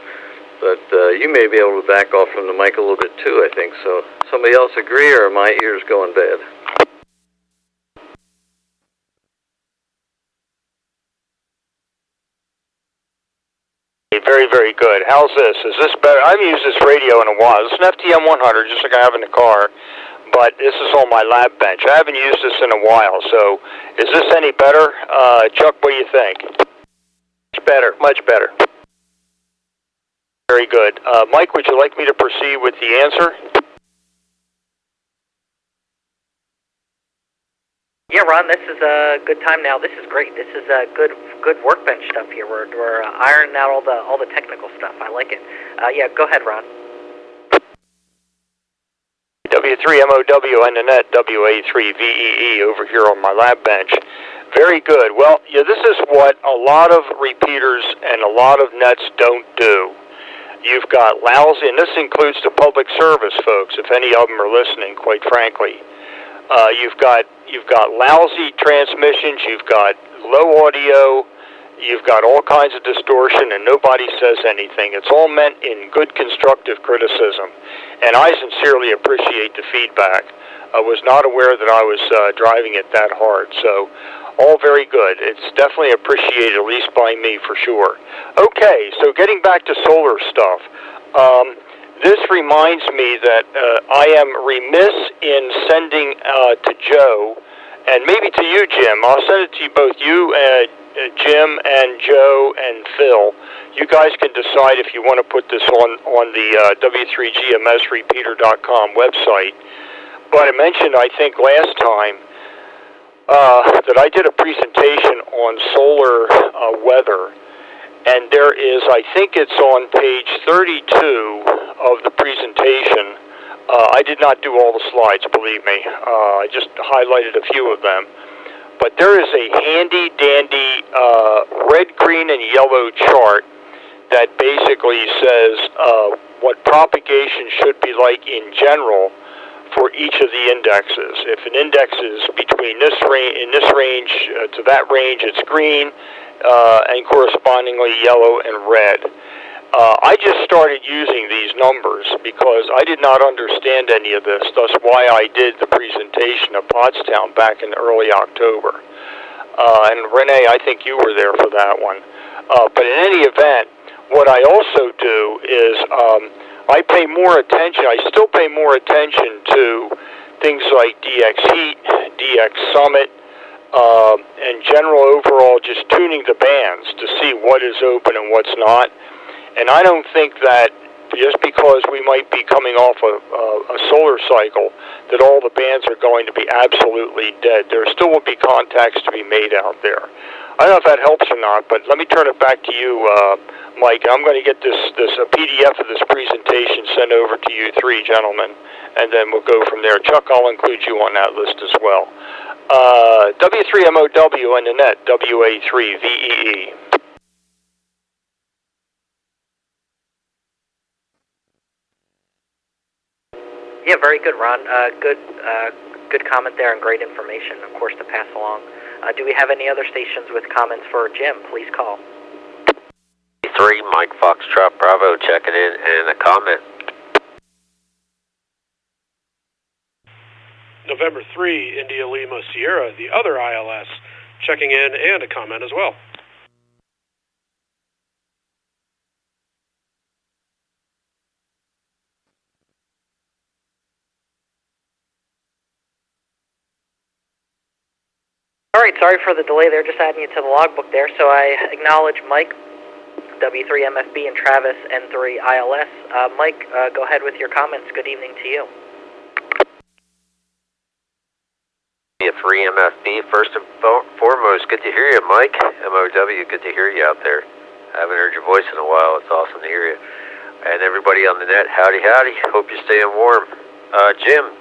But you may be able to back off from the mic a little bit too, I think. So somebody else agree, or are my ears going bad? Very, very good. How's this? Is this better? I've used this radio in a while. It's an FTM 100, just like I have in the car, but this is on my lab bench. I haven't used this in a while, so is this any better? Chuck, what do you think? Much better, much better. Very good. Mike, would you like me to proceed with the answer? Yeah, Ron, this is a good time now. This is great. This is good workbench stuff here. We're ironing out all the technical stuff. I like it. Yeah, go ahead, Ron. W3MOW and the net, WA3VEE over here on my lab bench. Very good. Well, yeah, this is what a lot of repeaters and a lot of nets don't do. You've got lousy, and this includes the public service folks, if any of them are listening, quite frankly. You've got lousy transmissions, you've got low audio, you've got all kinds of distortion, and nobody says anything. It's all meant in good constructive criticism, and I sincerely appreciate the feedback. I was not aware that I was driving it that hard, so all very good. It's definitely appreciated, at least by me, for sure. Okay, so getting back to solar stuff. this reminds me that I am remiss in sending to Joe, and maybe to you, Jim. I'll send it to you both, you, Jim, and Joe, and Phil. You guys can decide if you want to put this on the W3GMS repeater.com website. But I mentioned, I think, last time that I did a presentation on solar weather. And there is, I think it's on page 32 of the presentation. I did not do all the slides, believe me. I just highlighted a few of them. But there is a handy-dandy red, green, and yellow chart that basically says what propagation should be like in general for each of the indexes. If an index is between this range, in this range to that range, it's green. And correspondingly yellow and red. I just started using these numbers because I did not understand any of this, thus why I did the presentation of Pottstown back in early October. And Renee, I think you were there for that one. But in any event, what I also do is I pay more attention, I still pay more attention to things like DX Heat, DX Summit, and general overall just tuning the bands to see what is open and what's not. And I don't think that just because we might be coming off a solar cycle that all the bands are going to be absolutely dead. There still will be contacts to be made out there. I don't know if that helps or not, but let me turn it back to you, Mike. I'm going to get this a PDF of this presentation sent over to you three gentlemen, and then we'll go from there. Chuck, I'll include you on that list as well. W3MOW on the net, WA3VEE. Yeah, very good, Ron. Good comment there and great information, of course, to pass along. Do we have any other stations with comments for Jim? Please call. 3, Mike Foxtrot Bravo checking in, and a comment. November 3, India Lima Sierra, the other ILS, checking in and a comment as well. All right, sorry for the delay there, just adding you to the logbook there. So I acknowledge Mike, W3MFB, and Travis, N3 ILS. Mike, go ahead with your comments. Good evening to you. 3MFB, first and foremost, good to hear you, Mike. MOW, good to hear you out there. Haven't heard your voice in a while. It's awesome to hear you. And everybody on the net, howdy, howdy. Hope you're staying warm. Jim,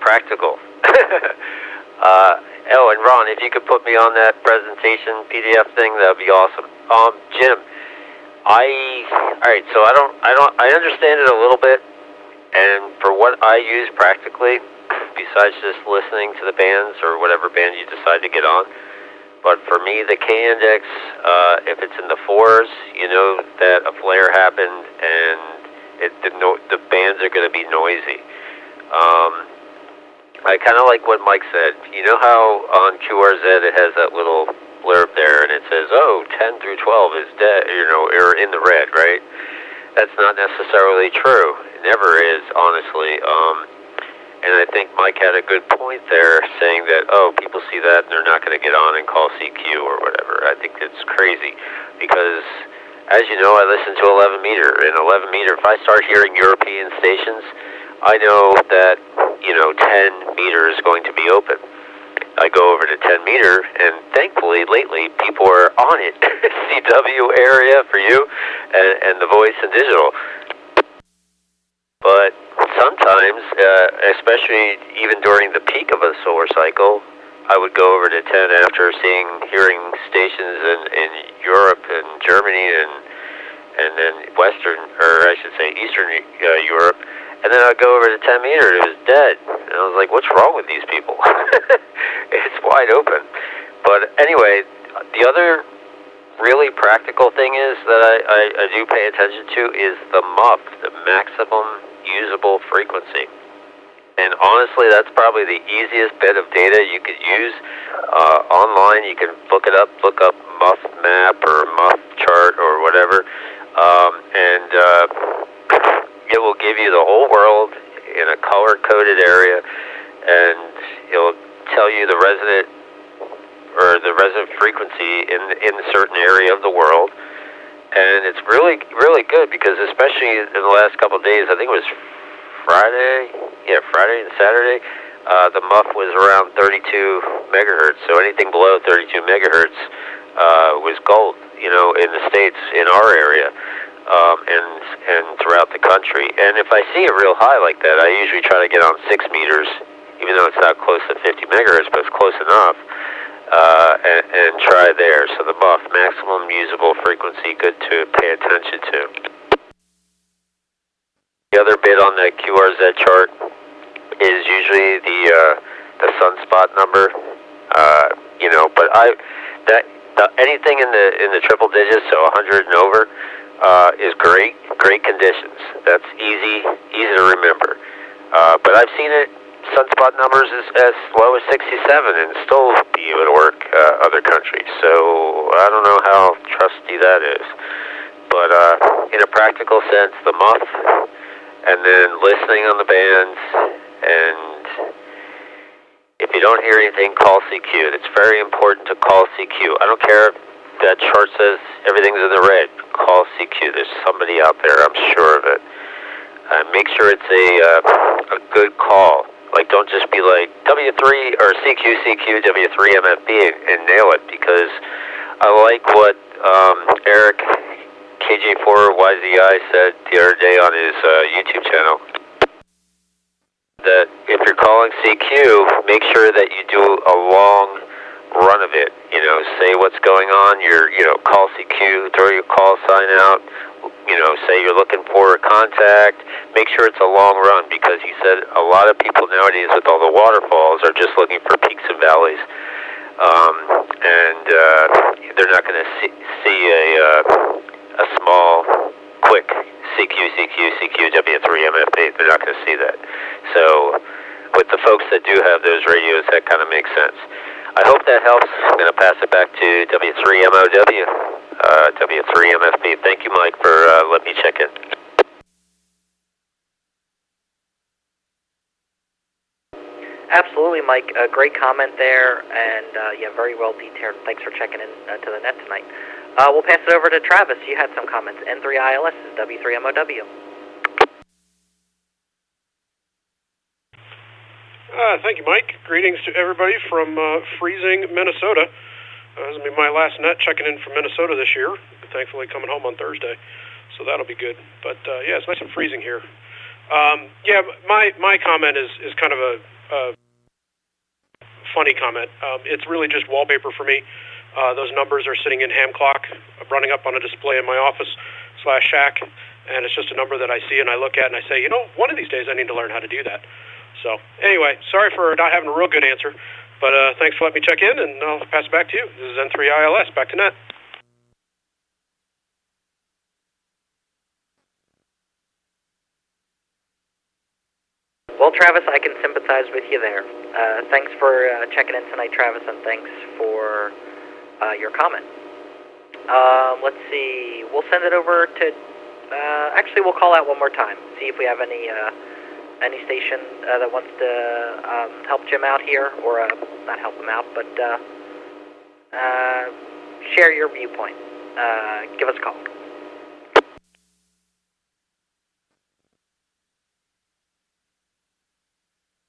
practical. And Ron, if you could put me on that presentation PDF thing, that would be awesome. Jim, alright, so I understand it a little bit, and for what I use practically, besides just listening to the bands or whatever band you decide to get on, but for me, the K-index, if it's in the 4s, you know that a flare happened, and the bands are going to be noisy. I kind of like what Mike said. You know how on QRZ it has that little blurb there, and it says, oh, 10 through 12 is dead, or in the red, right? That's not necessarily true. It never is, honestly. And I think Mike had a good point there, saying that, oh, people see that and they're not going to get on and call CQ or whatever. I think it's crazy because, as you know, I listen to 11 meter. And 11 meter, if I start hearing European stations, I know that, 10 meter is going to be open. I go over to 10 meter, and thankfully, lately, people are on it. CW area for you, and the voice and digital. But sometimes, especially even during the peak of a solar cycle, I would go over to 10 after hearing stations in Europe and Germany and then Eastern Europe. And then I'd go over to 10 meter, and it was dead. And I was like, what's wrong with these people? It's wide open. But anyway, the other really practical thing is that I do pay attention to is the MUF, the maximum usable frequency. And honestly, that's probably the easiest bit of data you could use online. You can look up MUF map or MUF chart or whatever. give you the whole world in a color-coded area, and it'll tell you the resident frequency in a certain area of the world. And it's really, really good because especially in the last couple of days, I think it was Friday and Saturday, the muff was around 32 megahertz. So anything below 32 megahertz was gold, in the States, in our area, and throughout the country. And if I see a real high like that, I usually try to get on 6 meters, even though it's not close to 50 megahertz, but it's close enough. And try there. So the muff, maximum usable frequency, good to pay attention to. The other bit on the QRZ chart is usually the sunspot number. But anything in the triple digits, so 100 and over, is great conditions. That's easy to remember. But I've seen it. Sunspot numbers as low as 67 and still be able to work other countries. So I don't know how trusty that is. But in a practical sense, the muff, and then listening on the bands, and if you don't hear anything, call CQ. It's very important to call CQ. I don't care if that chart says everything's in the red. Call CQ. There's somebody out there, I'm sure of it. Make sure it's a good call. Like, don't just be like W3 or CQ, W3MFB and nail it, because I like what Eric KJ4YZI said the other day on his YouTube channel. That if you're calling CQ, make sure that you do a long run of it. Say what's going on. Call CQ, throw your call sign out. Say you're looking for a contact. Make sure it's a long run, because he said a lot of people nowadays with all the waterfalls are just looking for peaks and valleys, and they're not going to see a small, quick CQ, W3MFB. They're not going to see that. So with the folks that do have those radios, that kind of makes sense. I hope that helps. I'm going to pass it back to W3MOW, W3MFB. Thank you, Mike, for letting me check in. Absolutely, Mike. A great comment there, and very well detailed. Thanks for checking in to the net tonight. We'll pass it over to Travis. You had some comments. N3ILS is W3MOW. Thank you, Mike. Greetings to everybody from freezing Minnesota. This will be my last net checking in from Minnesota this year. Thankfully coming home on Thursday, so that'll be good. But it's nice and freezing here. My comment is kind of a funny comment. It's really just wallpaper for me. Those numbers are sitting in ham clock, running up on a display in my office / shack, and it's just a number that I see and I look at and I say, one of these days I need to learn how to do that. So anyway, sorry for not having a real good answer, but thanks for letting me check in, and I'll pass it back to you. This is N3ILS, back to net. Well, Travis, I can sympathize with you there. Thanks for checking in tonight, Travis, and thanks for your comment. Let's see. We'll send it over to... actually, we'll call out one more time, see if we have any station that wants to help Jim out here, or not help him out, but share your viewpoint. Give us a call.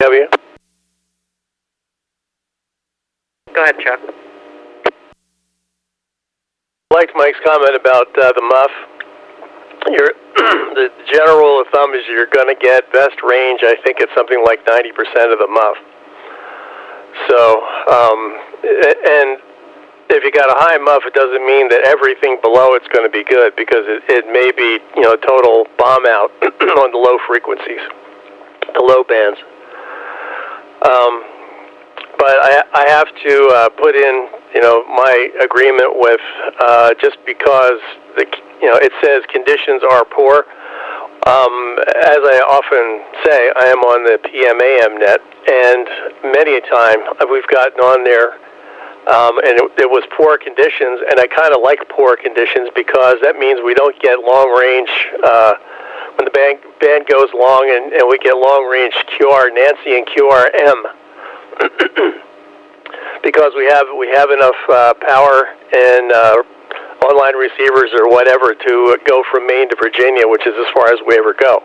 W. Go ahead, Chuck. I liked Mike's comment about the muff. The general rule of thumb is you're going to get best range. I think it's something like 90% of the muff. So, and if you got a high muff, it doesn't mean that everything below it's going to be good, because it may be, total bomb out on the low frequencies, the low bands. But I have to put in, my agreement with just because it says conditions are poor. As I often say, I am on the PM/AM net, and many a time we've gotten on there, and it was poor conditions, and I kind of like poor conditions because that means we don't get long-range when the band goes long and we get long-range QR Nancy and QRM. Because we have enough power and online receivers or whatever to go from Maine to Virginia, which is as far as we ever go.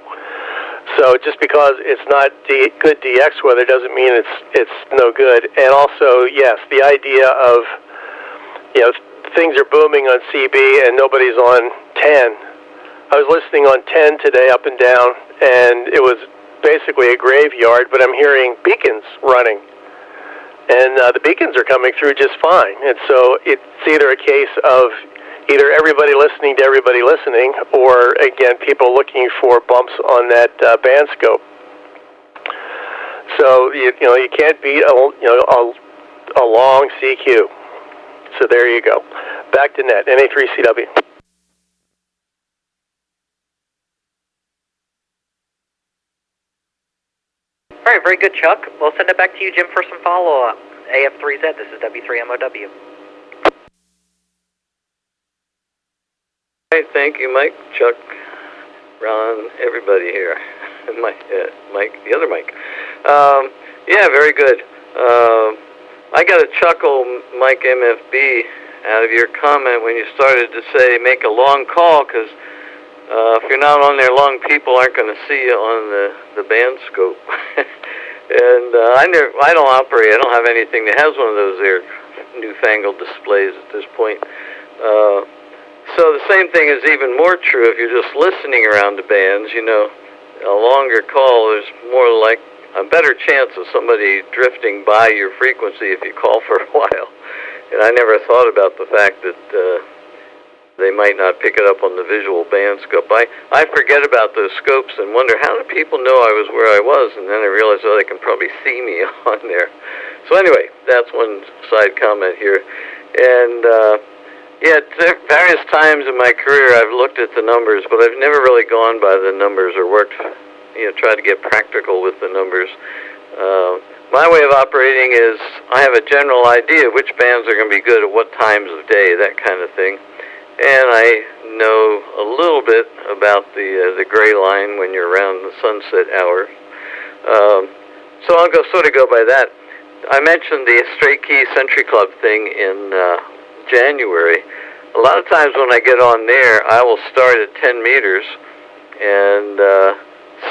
So just because it's not good DX weather doesn't mean it's no good. And also, yes, the idea of, things are booming on CB and nobody's on 10. I was listening on 10 today up and down, and it was basically a graveyard, but I'm hearing beacons running. And the beacons are coming through just fine. And so it's either a case of either everybody listening to everybody listening, or, again, people looking for bumps on that band scope. So, you can't beat a long CQ. So there you go. Back to net, NA3CW. All right, very good, Chuck. We'll send it back to you, Jim, for some follow-up. AF3Z, this is W3MOW. Hey, thank you, Mike, Chuck, Ron, everybody here. Mike, the other Mike. Yeah, very good. I got a chuckle, Mike MFB, out of your comment when you started to say make a long call, because if you're not on there long, people aren't going to see you on the band scope. And I don't operate. I don't have anything that has one of those there newfangled displays at this point. So the same thing is even more true if you're just listening around the bands. A longer call is more like a better chance of somebody drifting by your frequency if you call for a while. And I never thought about the fact that they might not pick it up on the visual band scope. I forget about those scopes and wonder, how do people know I was where I was? And then I realize, they can probably see me on there. So anyway, that's one side comment here. And various times in my career I've looked at the numbers, but I've never really gone by the numbers or worked, try to get practical with the numbers. My way of operating is I have a general idea of which bands are going to be good at what times of day, that kind of thing. And I know a little bit about the gray line when you're around the sunset hour. So I'll sort of go by that. I mentioned the Straight Key Century Club thing in January. A lot of times when I get on there, I will start at 10 meters and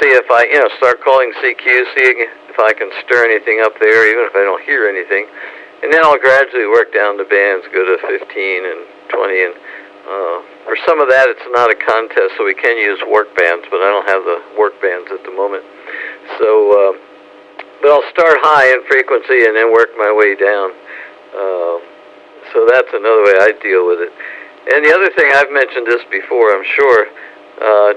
see if I, start calling CQ, seeing if I can stir anything up there, even if I don't hear anything. And then I'll gradually work down the bands, go to 15 and 20. And for some of that, it's not a contest, so we can use work bands, but I don't have the work bands at the moment. So, but I'll start high in frequency and then work my way down. So that's another way I deal with it. And the other thing, I've mentioned this before, I'm sure,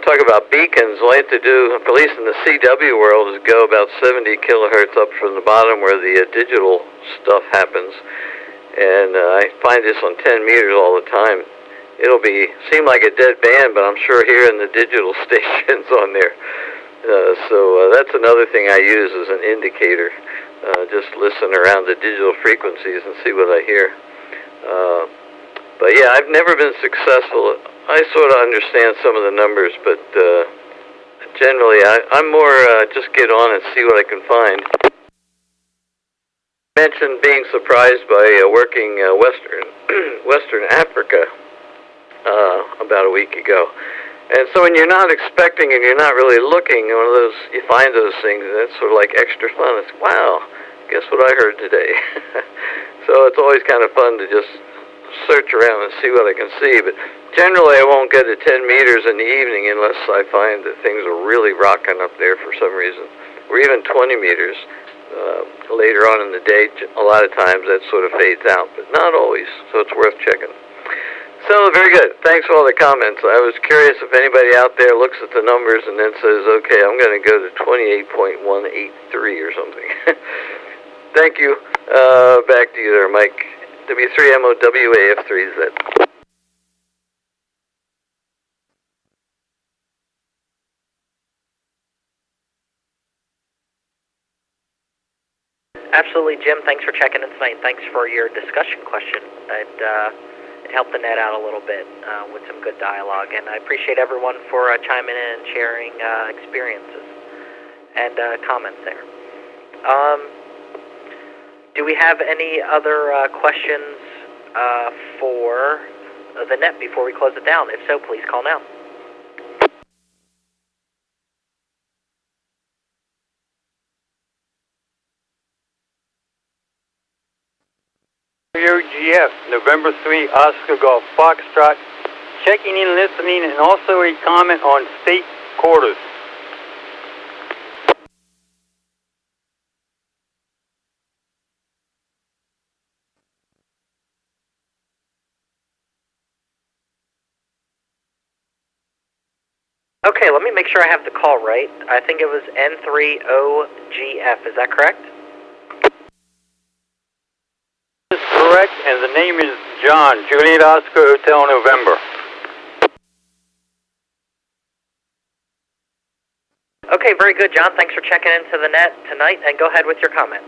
talk about beacons. All I have to do, at least in the CW world, is go about 70 kilohertz up from the bottom where the digital stuff happens. And I find this on 10 meters all the time. It'll seem like a dead band, but I'm sure hearing the digital stations on there. So that's another thing I use as an indicator. Just listen around the digital frequencies and see what I hear. But yeah, I've never been successful. I sort of understand some of the numbers, but generally I'm more just get on and see what I can find. I mentioned being surprised by working Western Africa about a week ago. And so when you're not expecting and you're not really looking, you find those things, and it's sort of like extra fun. It's, wow, guess what I heard today? So it's always kind of fun to just search around and see what I can see. But generally I won't get to 10 meters in the evening unless I find that things are really rocking up there for some reason. Or even 20 meters later on in the day. A lot of times that sort of fades out, but not always, so it's worth checking. So, very good. Thanks for all the comments. I was curious if anybody out there looks at the numbers and then says, okay, I'm going to go to 28.183 or something. Thank you. Back to you there, Mike. W3MOWAF3Z. Absolutely, Jim. Thanks for checking in tonight. Thanks for your discussion question. it helped the net out a little bit with some good dialogue. And I appreciate everyone for chiming in and sharing experiences and comments there. Do we have any other questions for the net before we close it down? If so, please call now. WGF, November 3, Oscar Golf Foxtrot, checking in, listening, and also a comment on state quarters. Okay, let me make sure I have the call right. I think it was N3OGF, is that correct? Correct, and the name is John, Juliet Oscar Hotel November. Okay, very good, John. Thanks for checking into the net tonight, and go ahead with your comment.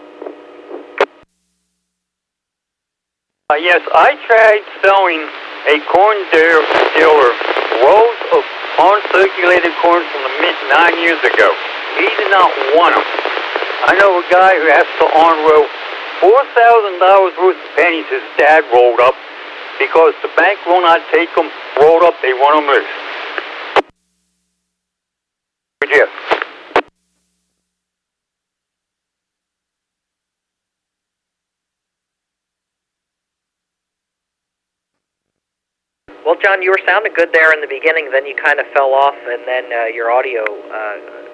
Yes, I tried selling a corn dealer rolls of uncirculated corn from the mint 9 years ago. He did not want them. I know a guy who has to unroll $4,000 worth of pennies his dad rolled up because the bank will not take them rolled up. They want them loose. Yes. Well, John, you were sounding good there in the beginning, then you kind of fell off, and then your audio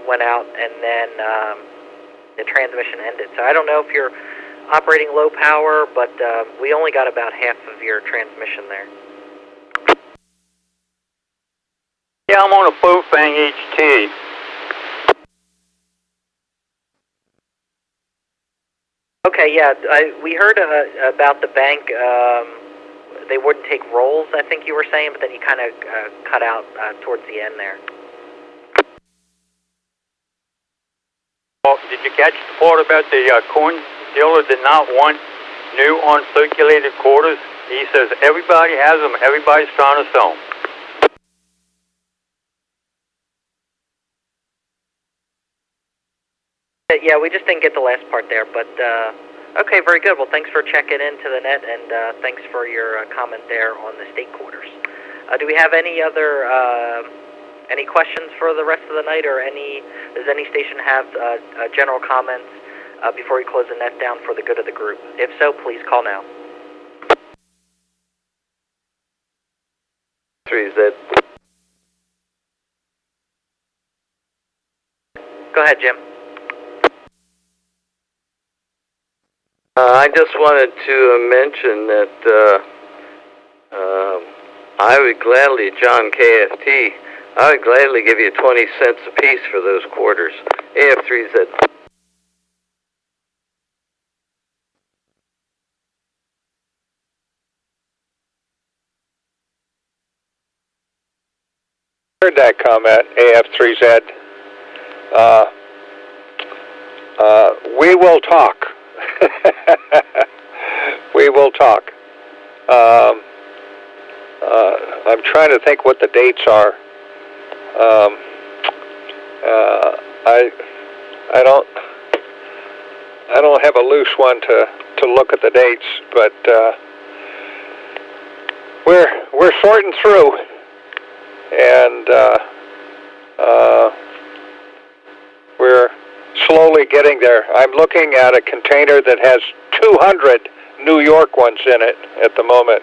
went out, and then the transmission ended. So I don't know if you're operating low power, but we only got about half of your transmission there. Yeah, I'm on a Bofang HT. Okay, yeah, we heard about the bank. They wouldn't take rolls, I think you were saying, but then you kind of cut out towards the end there. Oh, did you catch the part about the corn dealer did not want new uncirculated quarters? He says everybody has them, everybody's trying to sell them. Yeah, we just didn't get the last part there, but okay, very good. Well, thanks for checking into the net, and thanks for your comment there on the state quarters. Do we have any other any questions for the rest of the night, or does any station have general comments before we close the net down for the good of the group? If so, please call now. 3Z. Go ahead, Jim. I just wanted to mention that I would gladly, John KFT, I would gladly give you 20 cents a piece for those quarters. AF3Z. Heard that comment, AF3Z. We will talk. We will talk. I'm trying to think what the dates are. I don't have a loose one to look at the dates, but we're sorting through, and we're slowly getting there. I'm looking at a container that has 200 New York ones in it at the moment.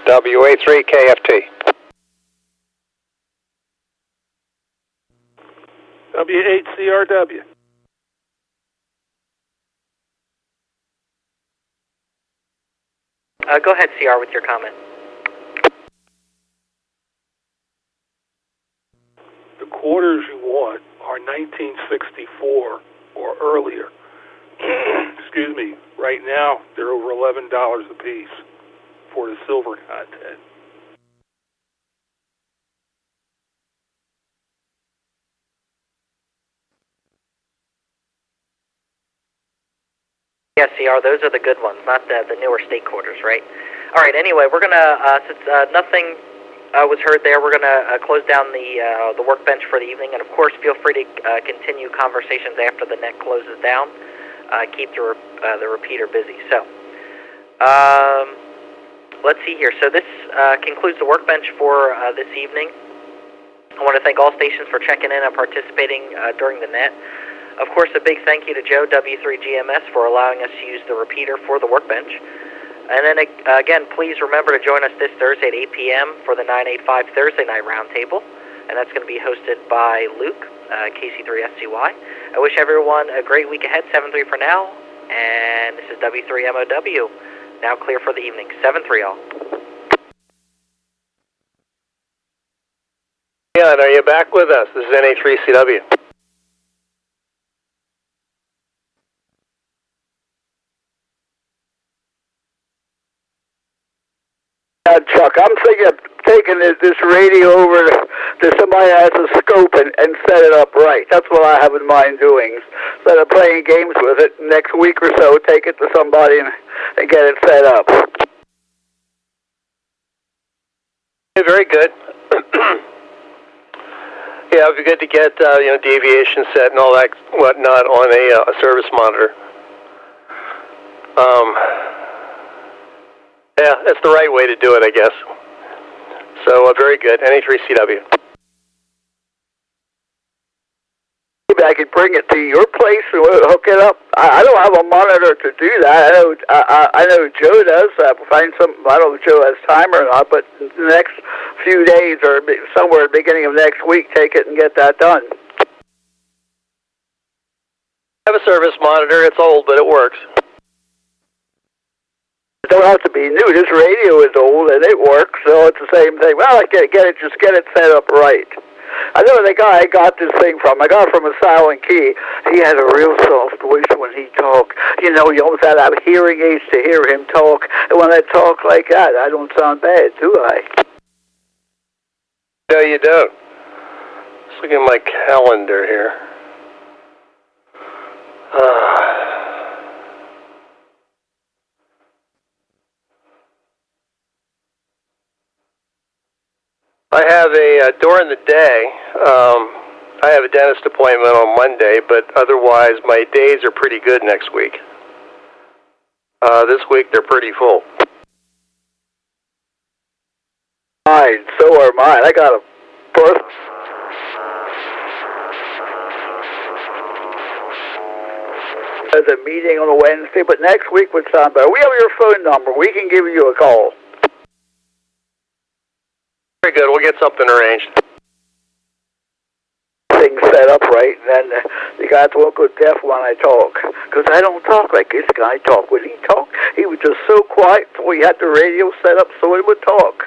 W3GMS. W8CRW. Go ahead, CR, with your comment. The quarters you want are 1964 or earlier. Excuse me. Right now, they're over $11 a piece for the silver content. Yeah, CR, those are the good ones, not the newer state quarters, right? All right. Anyway, we're gonna since nothing was heard there, we're gonna close down the workbench for the evening, and of course, feel free to continue conversations after the net closes down. Keep the repeater busy. So, let's see here. So this concludes the workbench for this evening. I want to thank all stations for checking in and participating during the net. Of course, a big thank you to Joe, W3GMS, for allowing us to use the repeater for the workbench. And then, again, please remember to join us this Thursday at 8 p.m. for the 985 Thursday Night Roundtable. And that's going to be hosted by Luke, KC3SCY. I wish everyone a great week ahead, 7-3 for now. And this is W3MOW, now clear for the evening. 7-3 all. Leon, are you back with us? This is NA3CW. Chuck, I'm thinking of taking this radio over to somebody that has a scope and set it up right. That's what I have in mind doing. Instead of playing games with it, next week or so, take it to somebody and get it set up. Very good. Yeah, it would be good to get deviation set and all that whatnot on a service monitor. Yeah, that's the right way to do it, I guess. So very good. NA3CW. Maybe I could bring it to your place and hook it up. I don't have a monitor to do that. I know Joe does. Find some. I don't know if Joe has time or not, but in the next few days or somewhere at the beginning of next week, take it and get that done. I have a service monitor. It's old, but it works. It don't have to be new. This radio is old and it works, so it's the same thing. Well, just get it set up right. I know the guy I got this thing from. I got it from a silent key. He had a real soft voice when he talked. You almost had to have hearing aids to hear him talk. And when I talk like that, I don't sound bad, do I? No, you don't. Let's look at my calendar here. I have during the day, I have a dentist appointment on Monday, but otherwise my days are pretty good next week. This week they're pretty full. Mine, so are mine. I got a birth. There's a meeting on a Wednesday, but next week would sound better. We have your phone number. We can give you a call. Very good. We'll get something arranged. Things set up right, and then you got to look deaf when I talk. Because I don't talk like this guy talked. When he talked, he was just so quiet, so we had the radio set up so he would talk.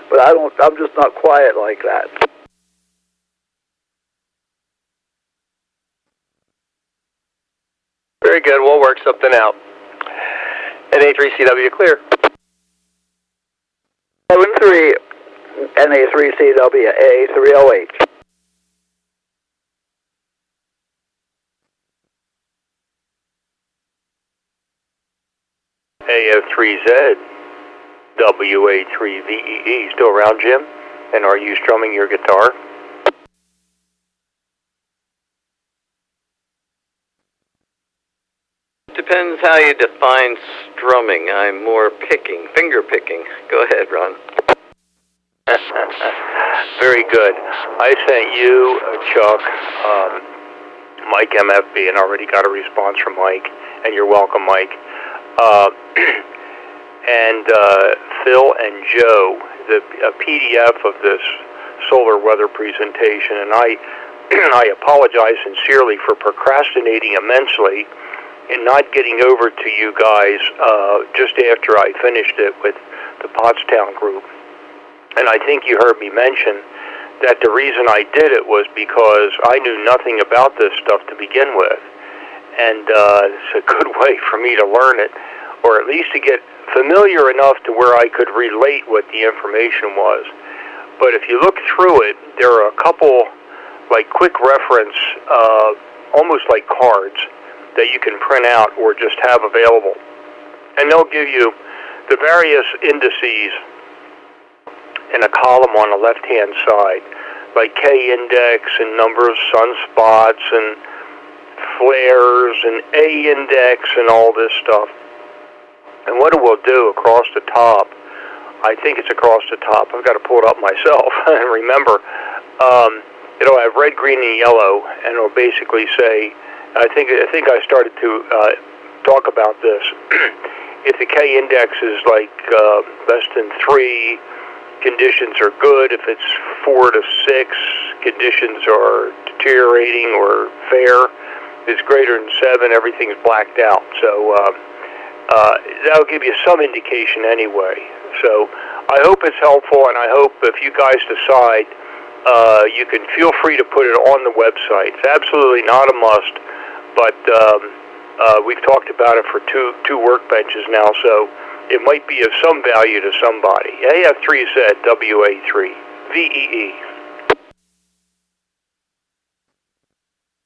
But I'm just not quiet like that. Very good. We'll work something out. NA3CW clear. 7-3. NA3CW A3OH. AF3Z WA3VEE. Still around, Jim? And are you strumming your guitar? Depends how you define strumming. I'm more picking, finger picking. Go ahead, Ron. Very good. I sent you, Chuck, Mike MFB, and already got a response from Mike, and you're welcome, Mike. And Phil and Joe, a PDF of this solar weather presentation, and I apologize sincerely for procrastinating immensely in not getting over to you guys just after I finished it with the Pottstown group. And I think you heard me mention that the reason I did it was because I knew nothing about this stuff to begin with. And it's a good way for me to learn it, or at least to get familiar enough to where I could relate what the information was. But if you look through it, there are a couple, like, quick reference, almost like cards, that you can print out or just have available. And they'll give you the various indices in a column on the left-hand side, like K-index and number of sunspots and flares and A-index and all this stuff. And what it will do across the top, I think it's across the top. I've got to pull it up myself and remember. It'll have red, green, and yellow, and it'll basically say, I think I started to talk about this. If the K-index is like less than 3, conditions are good. If it's 4 to 6, conditions are deteriorating or fair. If it's greater than 7, everything's blacked out. So that'll give you some indication anyway. So I hope it's helpful, and I hope if you guys decide, you can feel free to put it on the website. It's absolutely not a must, but we've talked about it for two workbenches now, so it might be of some value to somebody. AF3Z WA3 VEE.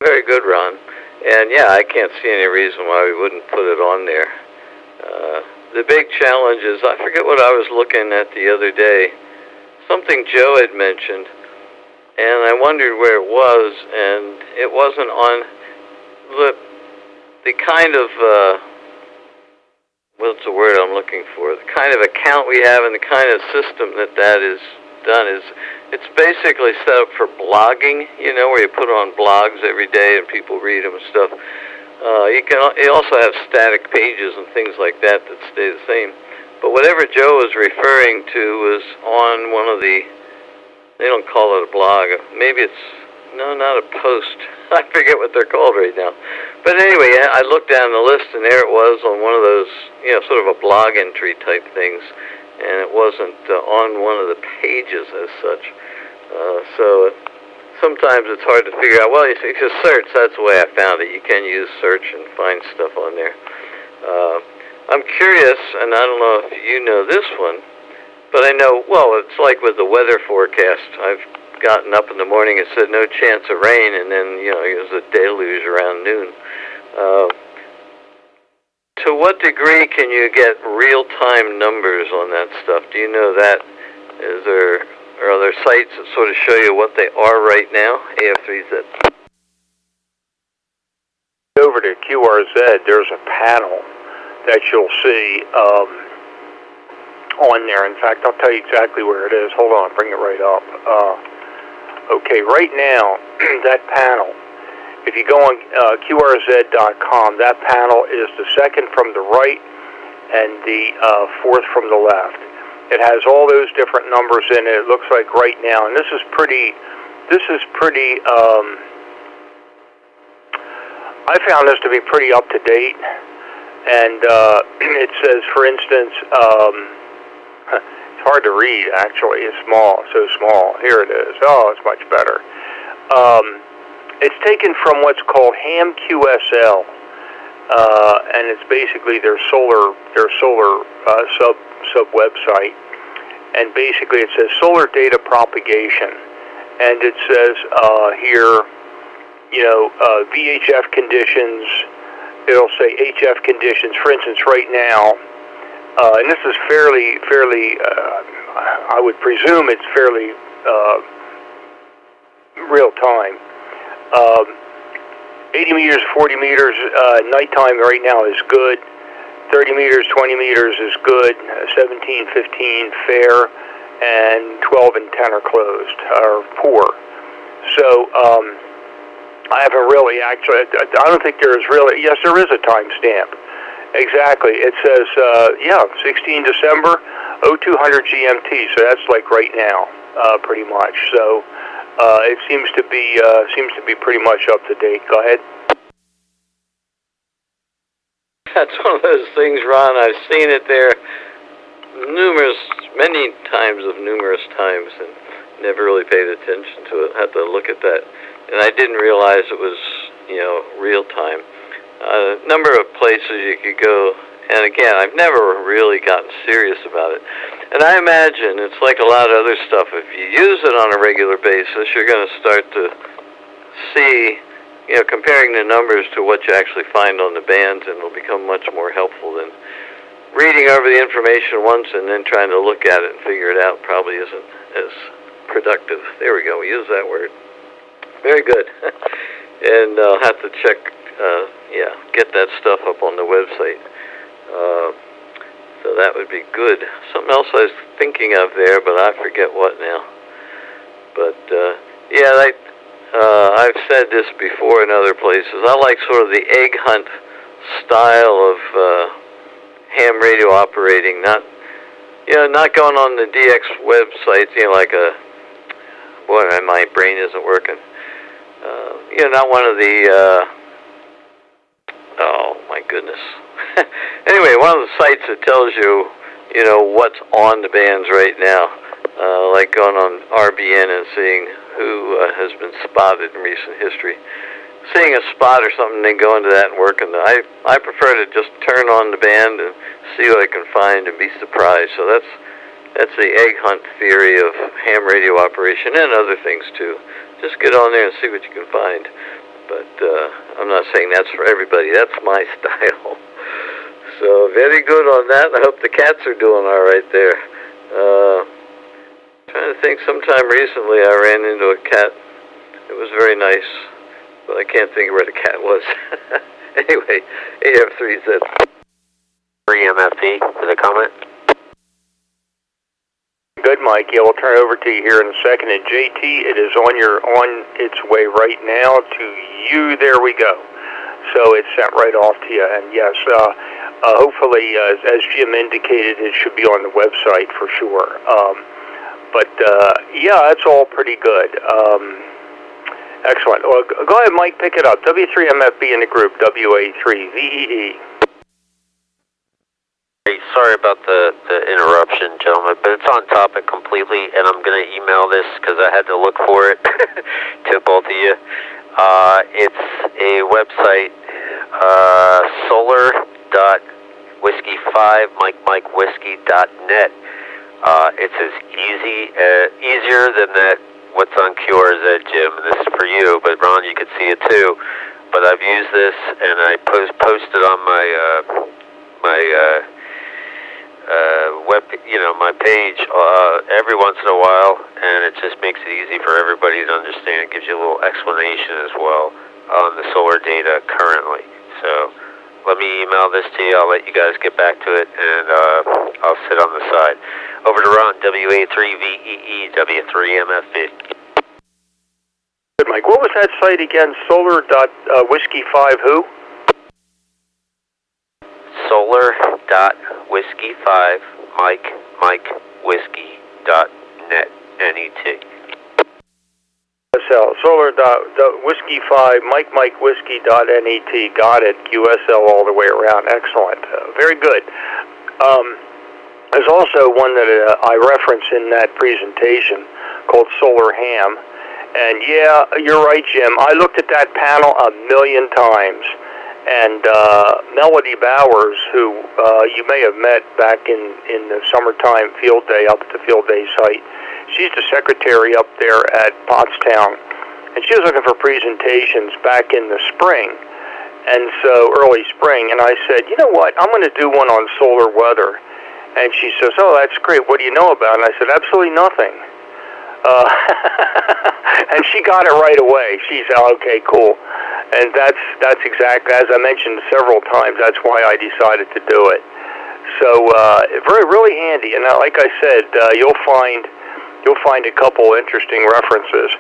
Very good, Ron. And yeah, I can't see any reason why we wouldn't put it on there. The big challenge is, I forget what I was looking at the other day. Something Joe had mentioned, and I wondered where it was, and it wasn't on the kind of, what's the word I'm looking for? The kind of account we have and the kind of system that is done is, it's basically set up for blogging, where you put on blogs every day and people read them and stuff. You also have static pages and things like that stay the same. But whatever Joe was referring to was on one of the, they don't call it a blog, maybe it's, no, not a post. I forget what they're called right now. But anyway, I looked down the list and there it was on one of those, sort of a blog entry type things. And it wasn't on one of the pages as such. So sometimes it's hard to figure out. Well, you just search. That's the way I found it. You can use search and find stuff on there. I'm curious, and I don't know if you know this one, but I know, well, it's like with the weather forecast. I've gotten up in the morning and said no chance of rain, and then, it was a deluge around noon. To what degree can you get real-time numbers on that stuff? Do you know that? Are there sites that sort of show you what they are right now? AF3Z. Over to QRZ, there's a panel that you'll see on there. In fact, I'll tell you exactly where it is. Hold on, bring it right up. Okay, right now, that panel, if you go on QRZ.com, that panel is the second from the right and the fourth from the left. It has all those different numbers in it. It looks like right now, and this is pretty, I found this to be pretty up to date. And it says, for instance, it's hard to read actually, it's small, so small. Here it is. Oh, it's much better. It's taken from what's called HAM-QSL, and it's basically their solar sub website. And basically it says solar data propagation, and it says here, VHF conditions. It'll say HF conditions. For instance, right now, and this is fairly. I would presume it's fairly real time. 80 meters, 40 meters, nighttime right now is good. 30 meters, 20 meters is good. 17, 15 fair, and 12 and 10 are closed, or poor. So I haven't really actually. I don't think there is really. Yes, there is a timestamp. Exactly. It says 16 December, 0200 GMT. So that's like right now, pretty much. So it seems to be pretty much up to date. Go ahead. That's one of those things, Ron. I've seen it there many times, and never really paid attention to it. Had to look at that, and I didn't realize it was, real time. A number of places you could go, and again, I've never really gotten serious about it. And I imagine it's like a lot of other stuff. If you use it on a regular basis, you're going to start to see, comparing the numbers to what you actually find on the bands, and it'll become much more helpful than reading over the information once and then trying to look at it and figure it out probably isn't as productive. There we go. We use that word. Very good. And I'll have to check, get that stuff up on the website. So that would be good. Something else I was thinking of there, but I forget what now. But, I've said this before in other places. I like sort of the egg hunt style of ham radio operating, not going on the DX websites, my brain isn't working. Not one of the, oh my goodness. Anyway, one of the sites that tells you, what's on the bands right now, like going on RBN and seeing who has been spotted in recent history. Seeing a spot or something, then go into that and work on that. I prefer to just turn on the band and see what I can find and be surprised. So that's the egg hunt theory of ham radio operation and other things too. Just get on there and see what you can find. But I'm not saying that's for everybody. That's my style. So very good on that. I hope the cats are doing all right there. Trying to think, sometime recently I ran into a cat. It was very nice, but I can't think of where the cat was. Anyway, AF3Z. 3MFE for the comment. Good, Mike. Yeah, we'll turn it over to you here in a second. And JT, it is on its way right now to you. There we go. So it's sent right off to you. And yes, hopefully, as Jim indicated, it should be on the website for sure. That's all pretty good. Excellent. Well, go ahead, Mike, pick it up. W3MFB in the group, WA3VEE. Hey, sorry about the interruption, gentlemen, but it's on topic completely, and I'm going to email this because I had to look for it to both of you. It's a website, solar.whiskey5mikemikewhiskey.net. It's as easier than that. What's on QRZ, Jim? This is for you, but Ron, you could see it too. But I've used this, and I posted on my my page every once in a while, and it just makes it easy for everybody to understand. It gives you a little explanation as well on the solar data currently. So let me email this to you. I'll let you guys get back to it, and I'll sit on the side. Over to Ron, WA3VEE, W3MFB. Good, Mike. What was that site again? Solar.whiskey5 who? Solar.whiskey5mikemikewhiskey.net, N-E-T. QSL, solar.whiskey5mikemikewhiskey.net. Got it. QSL all the way around. Excellent. Very good. There's also one that I reference in that presentation called Solar Ham. And yeah, you're right, Jim. I looked at that panel a million times. And Melody Bowers, who you may have met back in the summertime field day up at the field day site, she's the secretary up there at Pottstown. And she was looking for presentations back in the spring, and so early spring. And I said, you know what, I'm going to do one on solar weather. And she says, oh, that's great. What do you know about it? And I said, absolutely nothing. And she got it right away. She said, okay, cool. And that's exactly, as I mentioned several times, that's why I decided to do it. So really handy. And like I said, you'll find a couple interesting references.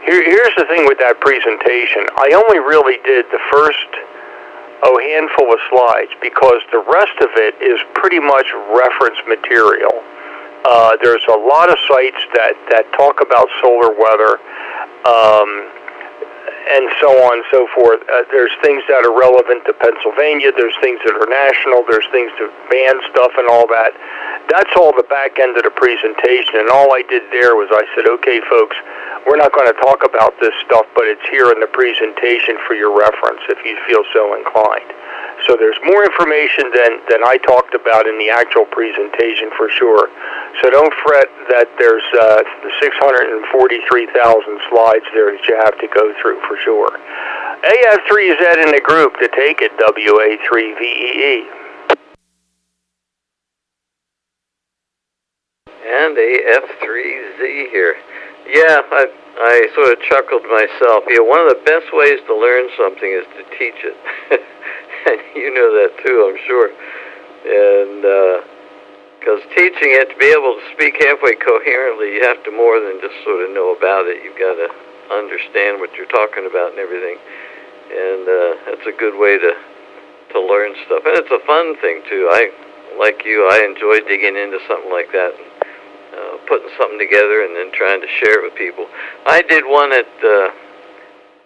Here's the thing with that presentation. I only really did the first handful of slides because the rest of it is pretty much reference material. There's a lot of sites that talk about solar weather, and so on and so forth. There's things that are relevant to Pennsylvania. There's things that are national. There's things to band stuff and all that. That's all the back end of the presentation. And all I did there was I said, okay, folks, we're not going to talk about this stuff, but it's here in the presentation for your reference if you feel so inclined. So there's more information than I talked about in the actual presentation for sure. So don't fret that there's the 643,000 slides there that you have to go through for sure. AF3Z in the group to take it, WA3VEE. And AF3Z here. Yeah, I sort of chuckled myself. Yeah, one of the best ways to learn something is to teach it. And you know that too, I'm sure. And because teaching it, to be able to speak halfway coherently, you have to more than just sort of know about it. You've got to understand what you're talking about and everything. And that's a good way to learn stuff. And it's a fun thing too. Like you, I enjoy digging into something like that, and putting something together and then trying to share it with people. I did one and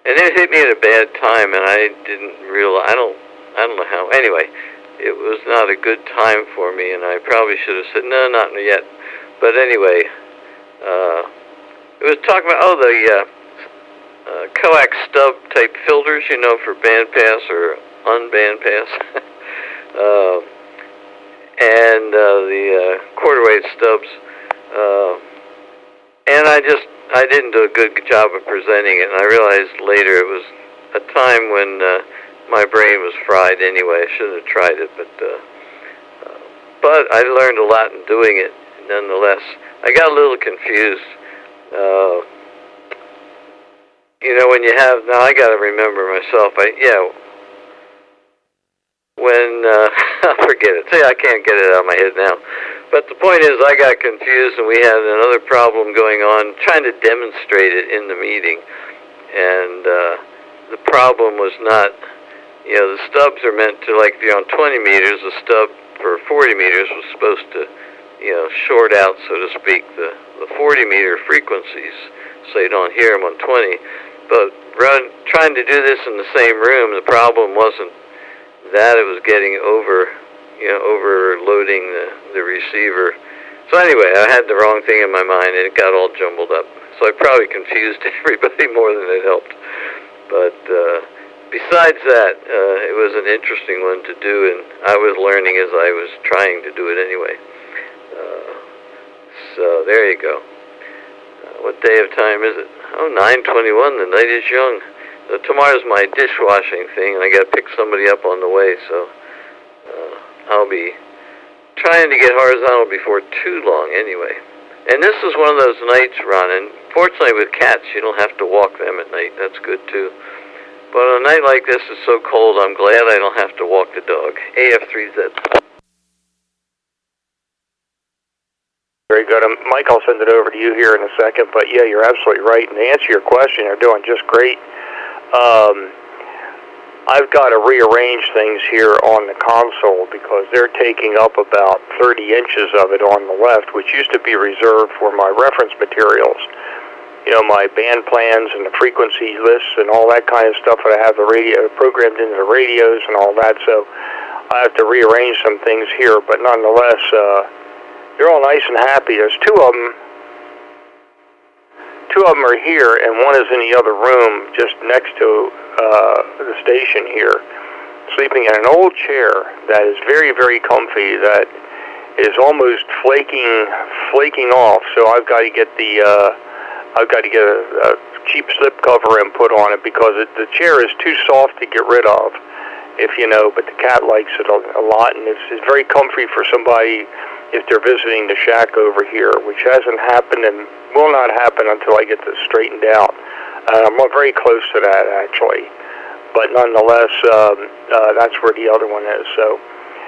it hit me at a bad time, and I didn't realize, I don't know how. Anyway, it was not a good time for me, and I probably should have said, no, not yet. But anyway, it was talking about, the coax stub type filters, for bandpass or unbandpass. And the quarter wave stubs. And I didn't do a good job of presenting it, and I realized later it was a time when my brain was fried anyway. I shouldn't have tried it, but I learned a lot in doing it nonetheless. I got a little confused. When you have, now I got to remember myself, forget it. See, I can't get it out of my head now. But the point is, I got confused, and we had another problem going on, trying to demonstrate it in the meeting. And the problem was not, the stubs are meant to, like, if you're on 20 meters, the stub for 40 meters was supposed to, short out, so to speak, the 40-meter frequencies, so you don't hear them on 20. But trying to do this in the same room, the problem wasn't that, it was getting overloading the receiver. So anyway, I had the wrong thing in my mind, and it got all jumbled up. So I probably confused everybody more than it helped. But besides that, it was an interesting one to do, and I was learning as I was trying to do it anyway. So there you go. What day of time is it? Oh, 9:21. The night is young. Tomorrow's my dishwashing thing, and I got to pick somebody up on the way, so I'll be trying to get horizontal before too long anyway. And this is one of those nights, Ron, and fortunately with cats, you don't have to walk them at night. That's good too. But on a night like this, it's so cold, I'm glad I don't have to walk the dog. AF3Z. Very good. Mike, I'll send it over to you here in a second. But yeah, you're absolutely right. And to answer your question, you're doing just great. I've got to rearrange things here on the console because they're taking up about 30 inches of it on the left, which used to be reserved for my reference materials. My band plans and the frequency lists and all that kind of stuff that I have the radio programmed into the radios and all that. So I have to rearrange some things here, but nonetheless, they're all nice and happy. There's two of them. Two of them are here, and one is in the other room just next to the station here, sleeping in an old chair that is very, very comfy, that is almost flaking off. So I've got to get a cheap slip cover and put on it because the chair is too soft to get rid of, but the cat likes it a lot, and it's very comfy for somebody if they're visiting the shack over here, which hasn't happened and will not happen until I get this straightened out. I'm very close to that, actually. But nonetheless, that's where the other one is. So,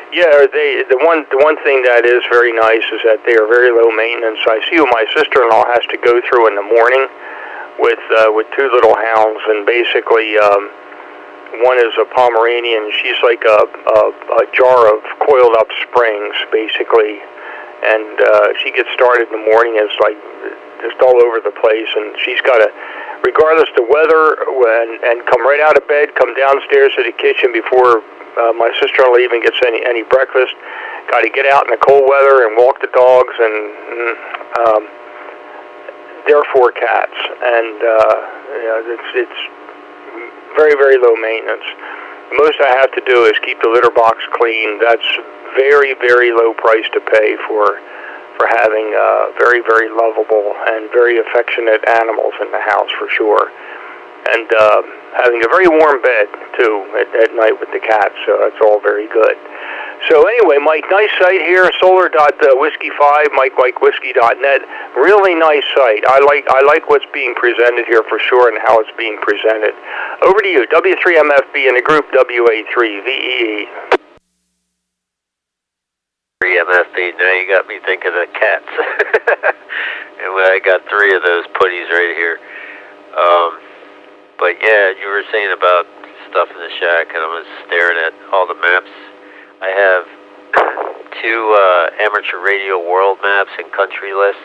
yeah, the one thing that is very nice is that they are very low maintenance. I see what my sister-in-law has to go through in the morning with two little hounds, and basically one is a Pomeranian. She's like a jar of coiled up springs, basically. And she gets started in the morning, and it's like just all over the place, and she's got to, regardless of the weather, and come right out of bed, come downstairs to the kitchen before my sister-in-law even gets any breakfast. Got to get out in the cold weather and walk the dogs, and they're 4 cats, and it's very, very low maintenance. The most I have to do is keep the litter box clean. That's very, very low price to pay for having very, very lovable and very affectionate animals in the house, for sure. And having a very warm bed, too, at night with the cats, so that's all very good. So anyway, Mike, nice site here, solar.whiskey5, MikeWhikey.net. Really nice site. I like what's being presented here for sure and how it's being presented. Over to you, W3MFB in the group W3VEE. 3MFB, now you got me thinking of cats. And I got 3 of those putties right here. But yeah, you were saying about stuff in the shack, and I was staring at all the maps. I have 2 amateur radio world maps and country lists.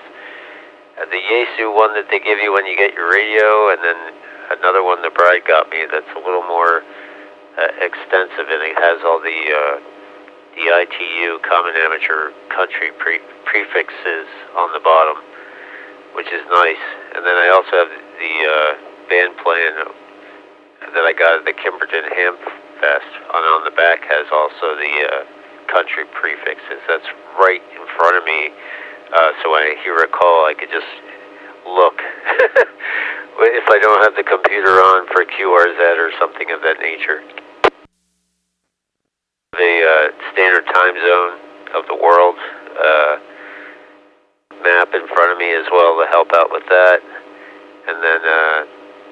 The Yaesu one that they give you when you get your radio, and then another one the bride got me that's a little more extensive, and it has all the ITU, Common Amateur Country prefixes on the bottom, which is nice. And then I also have the band plan that I got at the Kimberton Ham Fest. On the back has also the country prefixes. That's right in front of me, so when I hear a call, I could just look. If I don't have the computer on for QRZ or something of that nature. The standard time zone of the world map in front of me as well to help out with that. And then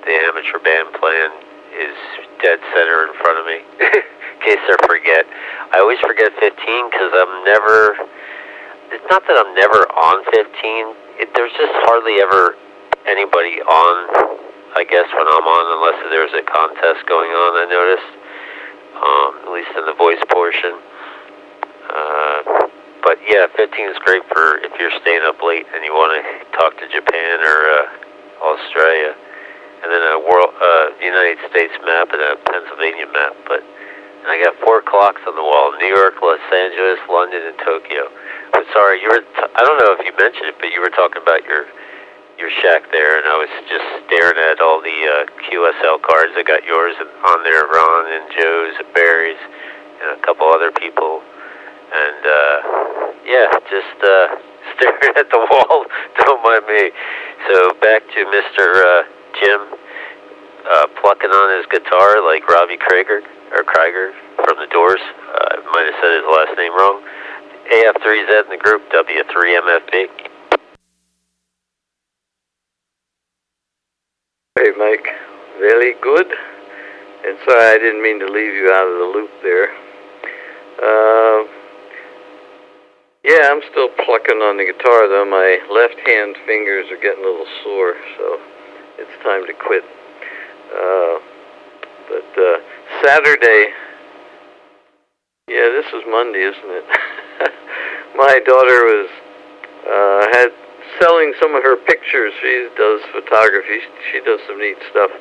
the amateur band plan is dead center in front of me, in case I forget. I always forget 15 because it's not that I'm never on 15. There's just hardly ever anybody on, I guess, when I'm on, unless there's a contest going on, I noticed. At least in the voice portion. But yeah, 15 is great for if you're staying up late and you want to talk to Japan or Australia. And then a United States map and a Pennsylvania map. And I got 4 clocks on the wall: New York, Los Angeles, London, and Tokyo. But sorry, I don't know if you mentioned it, but you were talking about your shack there, and I was just staring at all the QSL cards. I got yours on there, Ron, and Joe's, and Barry's, and a couple other people. And yeah, just staring at the wall. Don't mind me. So back to Mr. Jim plucking on his guitar like Robbie Krieger from the Doors. I might have said his last name wrong. AF3Z in the group, W3MFB. Hey, Mike. Very good. And sorry, I didn't mean to leave you out of the loop there. Yeah, I'm still plucking on the guitar, though. My left-hand fingers are getting a little sore, so it's time to quit. But Saturday, yeah, this is Monday, isn't it? My daughter was had selling some of her pictures. She does photography. She does some neat stuff.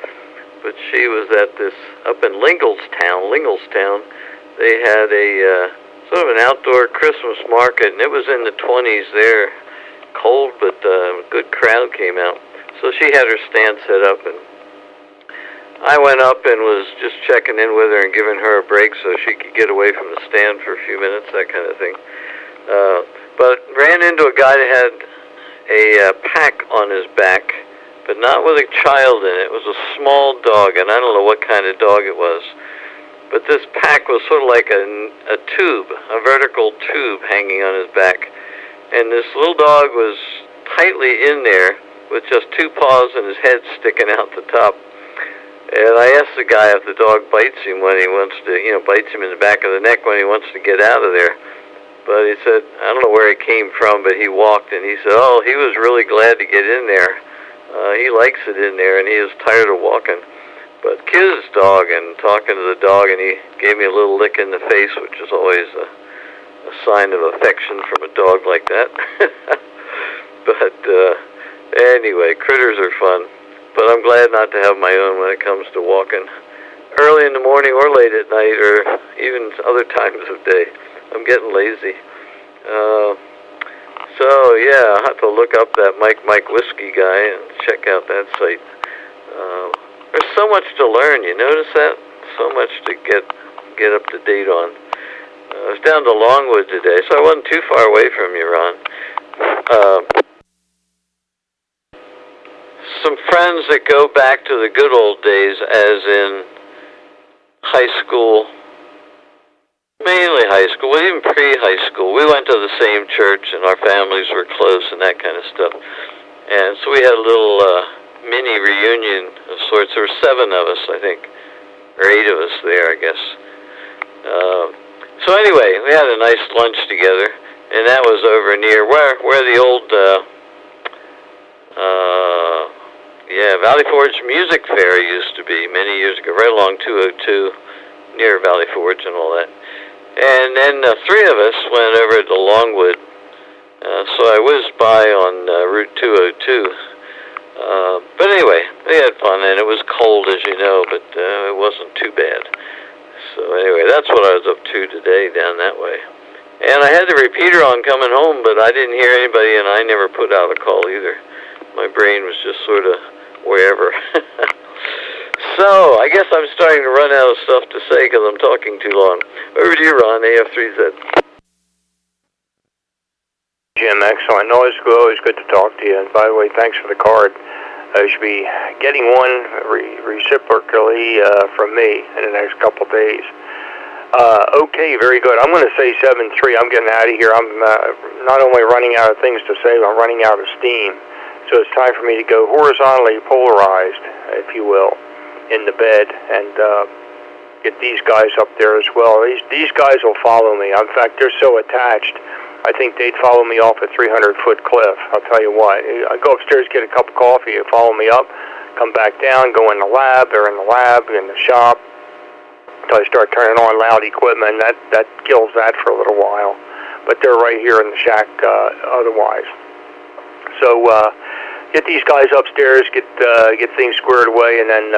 But she was at this up in Linglestown. They had a sort of an outdoor Christmas market, and it was in the 20s there. Cold, but a good crowd came out. So she had her stand set up, and I went up and was just checking in with her and giving her a break so she could get away from the stand for a few minutes, that kind of thing. But ran into a guy that had a pack on his back, but not with a child in it. It was a small dog, and I don't know what kind of dog it was. But this pack was sort of like a tube, a vertical tube hanging on his back. And this little dog was tightly in there with just 2 paws and his head sticking out the top. And I asked the guy if the dog bites him when he wants to, bites him in the back of the neck when he wants to get out of there. But he said, I don't know where he came from, but he walked, and he said, oh, he was really glad to get in there. He likes it in there, and he is tired of walking. But kissed his dog and talking to the dog, and he gave me a little lick in the face, which is always a sign of affection from a dog like that. But anyway, critters are fun. But I'm glad not to have my own when it comes to walking early in the morning or late at night or even other times of day. I'm getting lazy. So yeah, I'll have to look up that Mike Whiskey guy and check out that site. There's so much to learn. You notice that? So much to get up to date on. I was down to Longwood today, so I wasn't too far away from you, Ron. Some friends that go back to the good old days, as in high school Mainly high school, well, even pre-high school. We went to the same church, and our families were close and that kind of stuff. And so we had a little mini reunion of sorts. There were 7 of us, I think, or 8 of us there, I guess. So anyway, we had a nice lunch together, and that was over near where the old Valley Forge Music Fair used to be many years ago, right along 202, near Valley Forge and all that. And then 3 of us went over to Longwood, so I whizzed by on Route 202. But anyway, we had fun, and it was cold, as you know, but it wasn't too bad. So anyway, that's what I was up to today down that way. And I had the repeater on coming home, but I didn't hear anybody, and I never put out a call either. My brain was just sort of wherever. So, I guess I'm starting to run out of stuff to say because I'm talking too long. Over to you, Ron, AF3Z. Jim, excellent. Always good to talk to you. And by the way, thanks for the card. I should be getting one reciprocally from me in the next couple days. Okay, very good. I'm going to say 7-3. I'm getting out of here. I'm not only running out of things to say, but I'm running out of steam. So it's time for me to go horizontally polarized, if you will, in the bed and get these guys up there as well. These guys will follow me. In fact, they're so attached, I think they'd follow me off a 300-foot cliff. I'll tell you what. I go upstairs, get a cup of coffee, they follow me up, come back down, go in the lab. They're in the lab, in the shop, until I start turning on loud equipment. That kills that for a little while. But they're right here in the shack otherwise. So get these guys upstairs, get things squared away, and then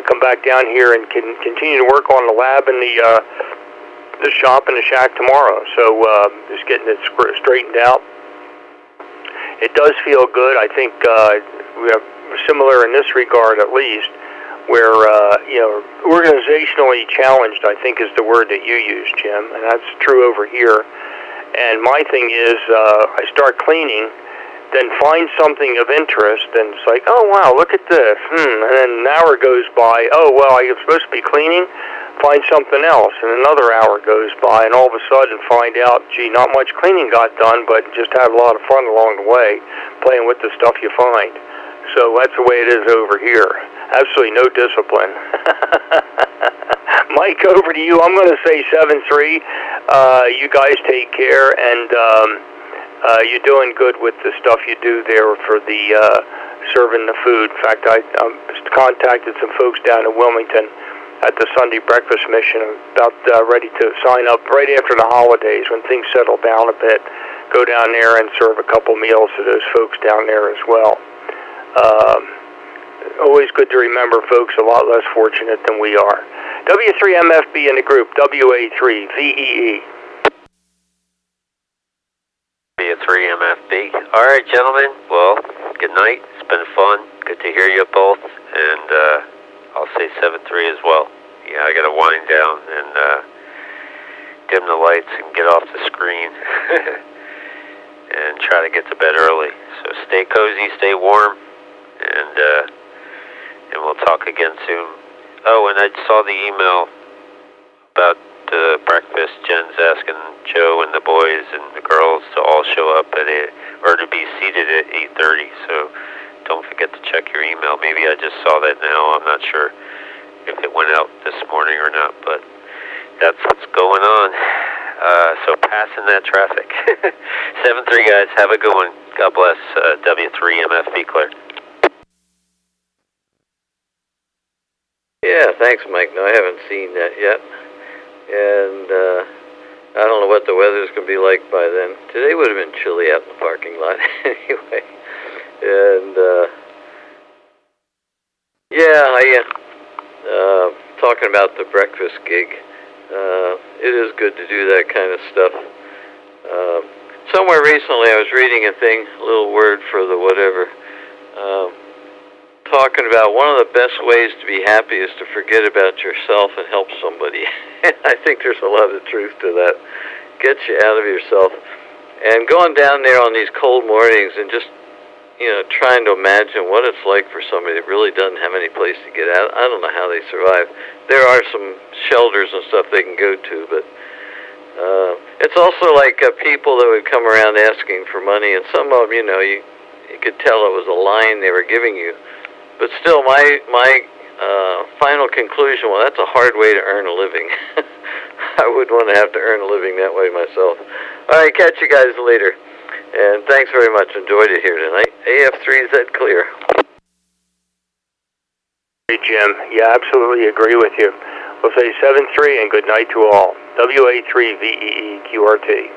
come back down here and continue to work on the lab and the shop and the shack tomorrow. So just getting it straightened out. It does feel good. I think we are similar in this regard, at least, where organizationally challenged, I think, is the word that you use, Jim, and that's true over here. And my thing is, I start cleaning, then find something of interest, and it's like, oh wow, look at this, and then an hour goes by. Oh well, I'm supposed to be cleaning. Find something else, and another hour goes by, and all of a sudden find out, gee, not much cleaning got done, but just had a lot of fun along the way, playing with the stuff you find. So that's the way it is over here. Absolutely no discipline. Mike, over to you. I'm going to say 7-3. You guys take care, and you're doing good with the stuff you do there for the serving the food. In fact, I contacted some folks down in Wilmington at the Sunday breakfast mission. I'm about ready to sign up right after the holidays when things settle down a bit. Go down there and serve a couple meals to those folks down there as well. Always good to remember folks a lot less fortunate than we are. W3MFB in the group, WA3VEE. W3MFB. All right, gentlemen. Well, good night. It's been fun. Good to hear you both. And I'll say 7-3 as well. Yeah, I got to wind down and dim the lights and get off the screen and try to get to bed early. So stay cozy, stay warm, and we'll talk again soon. Oh, and I saw the email about breakfast. Jen's asking Joe and the boys and the girls to all show up or to be seated at 8:30. So don't forget to check your email. Maybe I just saw that now. I'm not sure if it went out this morning or not, but that's what's going on. So passing that traffic. 7-3, guys. Have a good one. God bless. W3MFB Claire. Yeah, thanks, Mike. No, I haven't seen that yet. And I don't know what the weather's going to be like by then. Today would have been chilly out in the parking lot anyway. And, talking about the breakfast gig, it is good to do that kind of stuff. Somewhere recently I was reading a thing, a little word for the whatever, talking about one of the best ways to be happy is to forget about yourself and help somebody. I think there's a lot of truth to that. Get you out of yourself. And going down there on these cold mornings and just, trying to imagine what it's like for somebody that really doesn't have any place to get out. I don't know how they survive. there are some shelters and stuff they can go to, but it's also like people that would come around asking for money, and some of them, you know, you could tell it was a line they were giving you. But still, my final conclusion, well, that's a hard way to earn a living. I wouldn't want to have to earn a living that way myself. All right, catch you guys later. And thanks very much. Enjoyed it here tonight. AF3Z clear. Hey, Jim. Yeah, absolutely agree with you. We'll say 7-3 and good night to all. WA3VEEQRT.